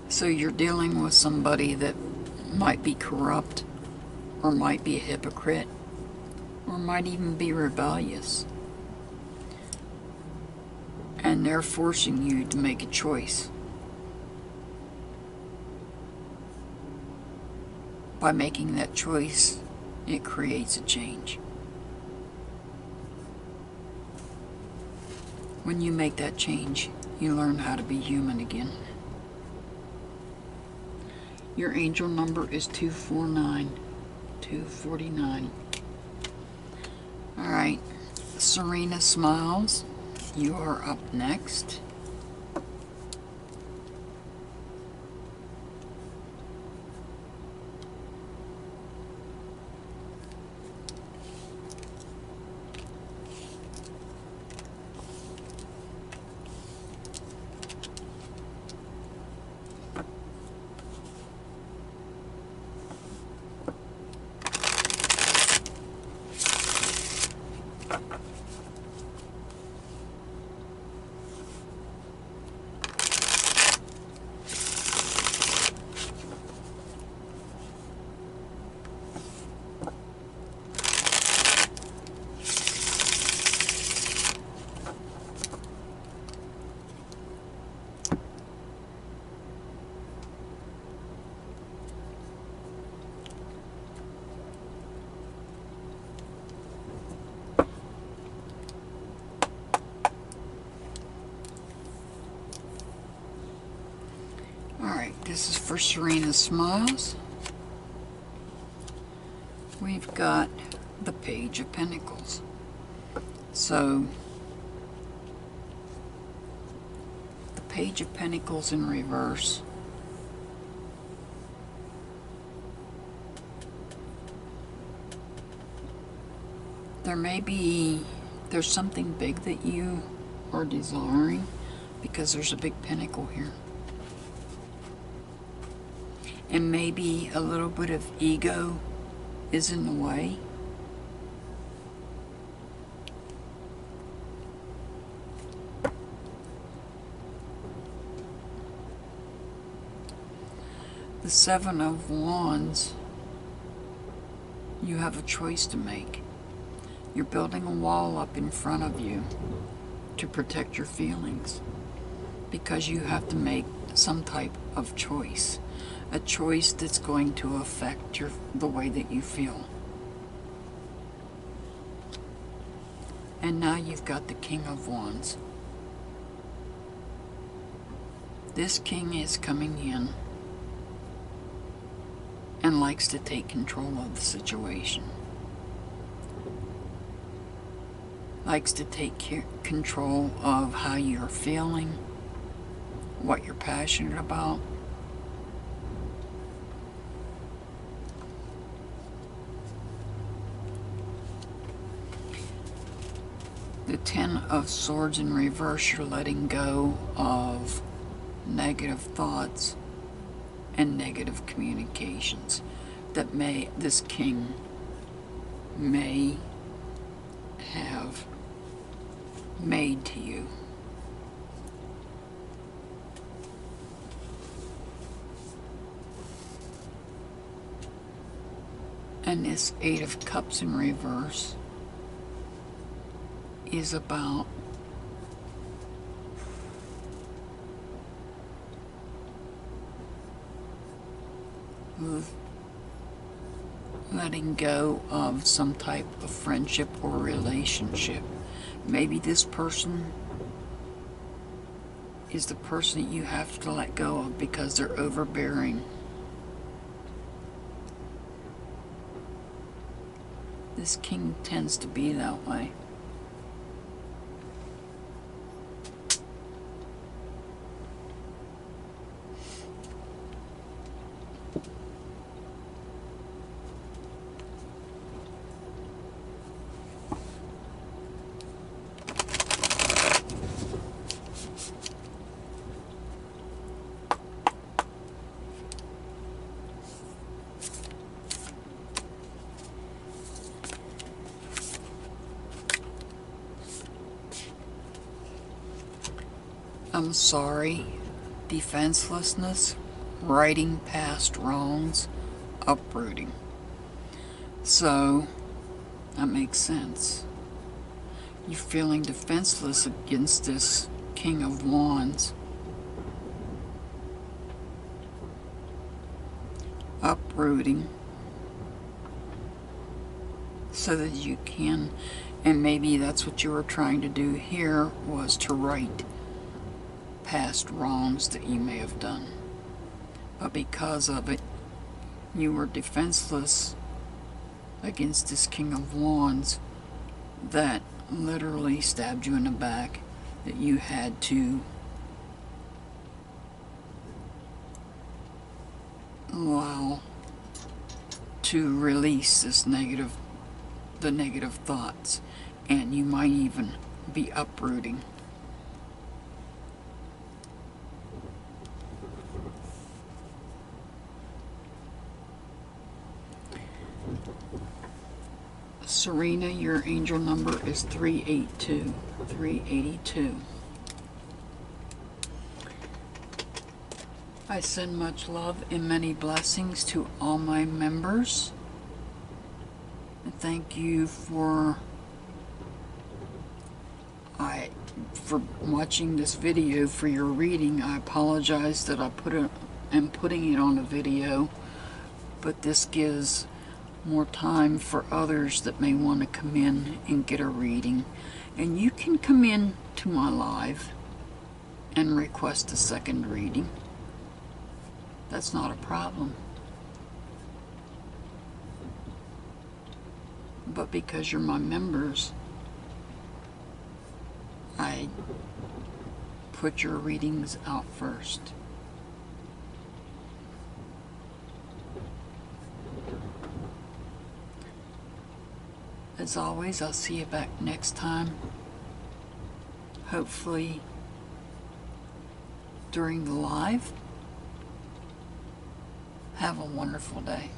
So you're dealing with somebody that might be corrupt, or might be a hypocrite, or might even be rebellious. And they're forcing you to make a choice. By making that choice, it creates a change. When you make that change, you learn how to be human again. Your angel number is 249. 249. Alright, Serena Smiles, you are up next. This is for Serena Smiles. We've got the Page of Pentacles. So, the Page of Pentacles in reverse. There's something big that you or desiring, because there's a big pentacle here. And maybe a little bit of ego is in the way. The Seven of Wands, you have a choice to make. You're building a wall up in front of you to protect your feelings, because you have to make some type of choice. A choice that's going to affect the way that you feel. And now you've got the King of Wands. This king is coming in and likes to take control of the situation. Likes to take control of how you're feeling, what you're passionate about. The Ten of Swords in reverse, you're letting go of negative thoughts and negative communications that this king may have made to you. And this Eight of Cups in reverse is about letting go of some type of friendship or relationship. Maybe this person is the person that you have to let go of because they're overbearing. This king tends to be that way. I'm sorry, defenselessness, righting past wrongs, uprooting. So, that makes sense. You're feeling defenseless against this King of Wands. Uprooting. So that you can, and maybe that's what you were trying to do here, was to right past wrongs that you may have done. But because of it, you were defenseless against this King of Wands that literally stabbed you in the back, that you had to allow to release this the negative thoughts, and you might even be uprooting. Serena, your angel number is 382. 382. I send much love and many blessings to all my members. And thank you for watching this video, for your reading. I apologize that I'm putting it on a video, but this gives more time for others that may want to come in and get a reading. And you can come in to my live and request a second reading. That's not a problem. But because you're my members, I put your readings out first. As always, I'll see you back next time. hopefully during the live. Have a wonderful day.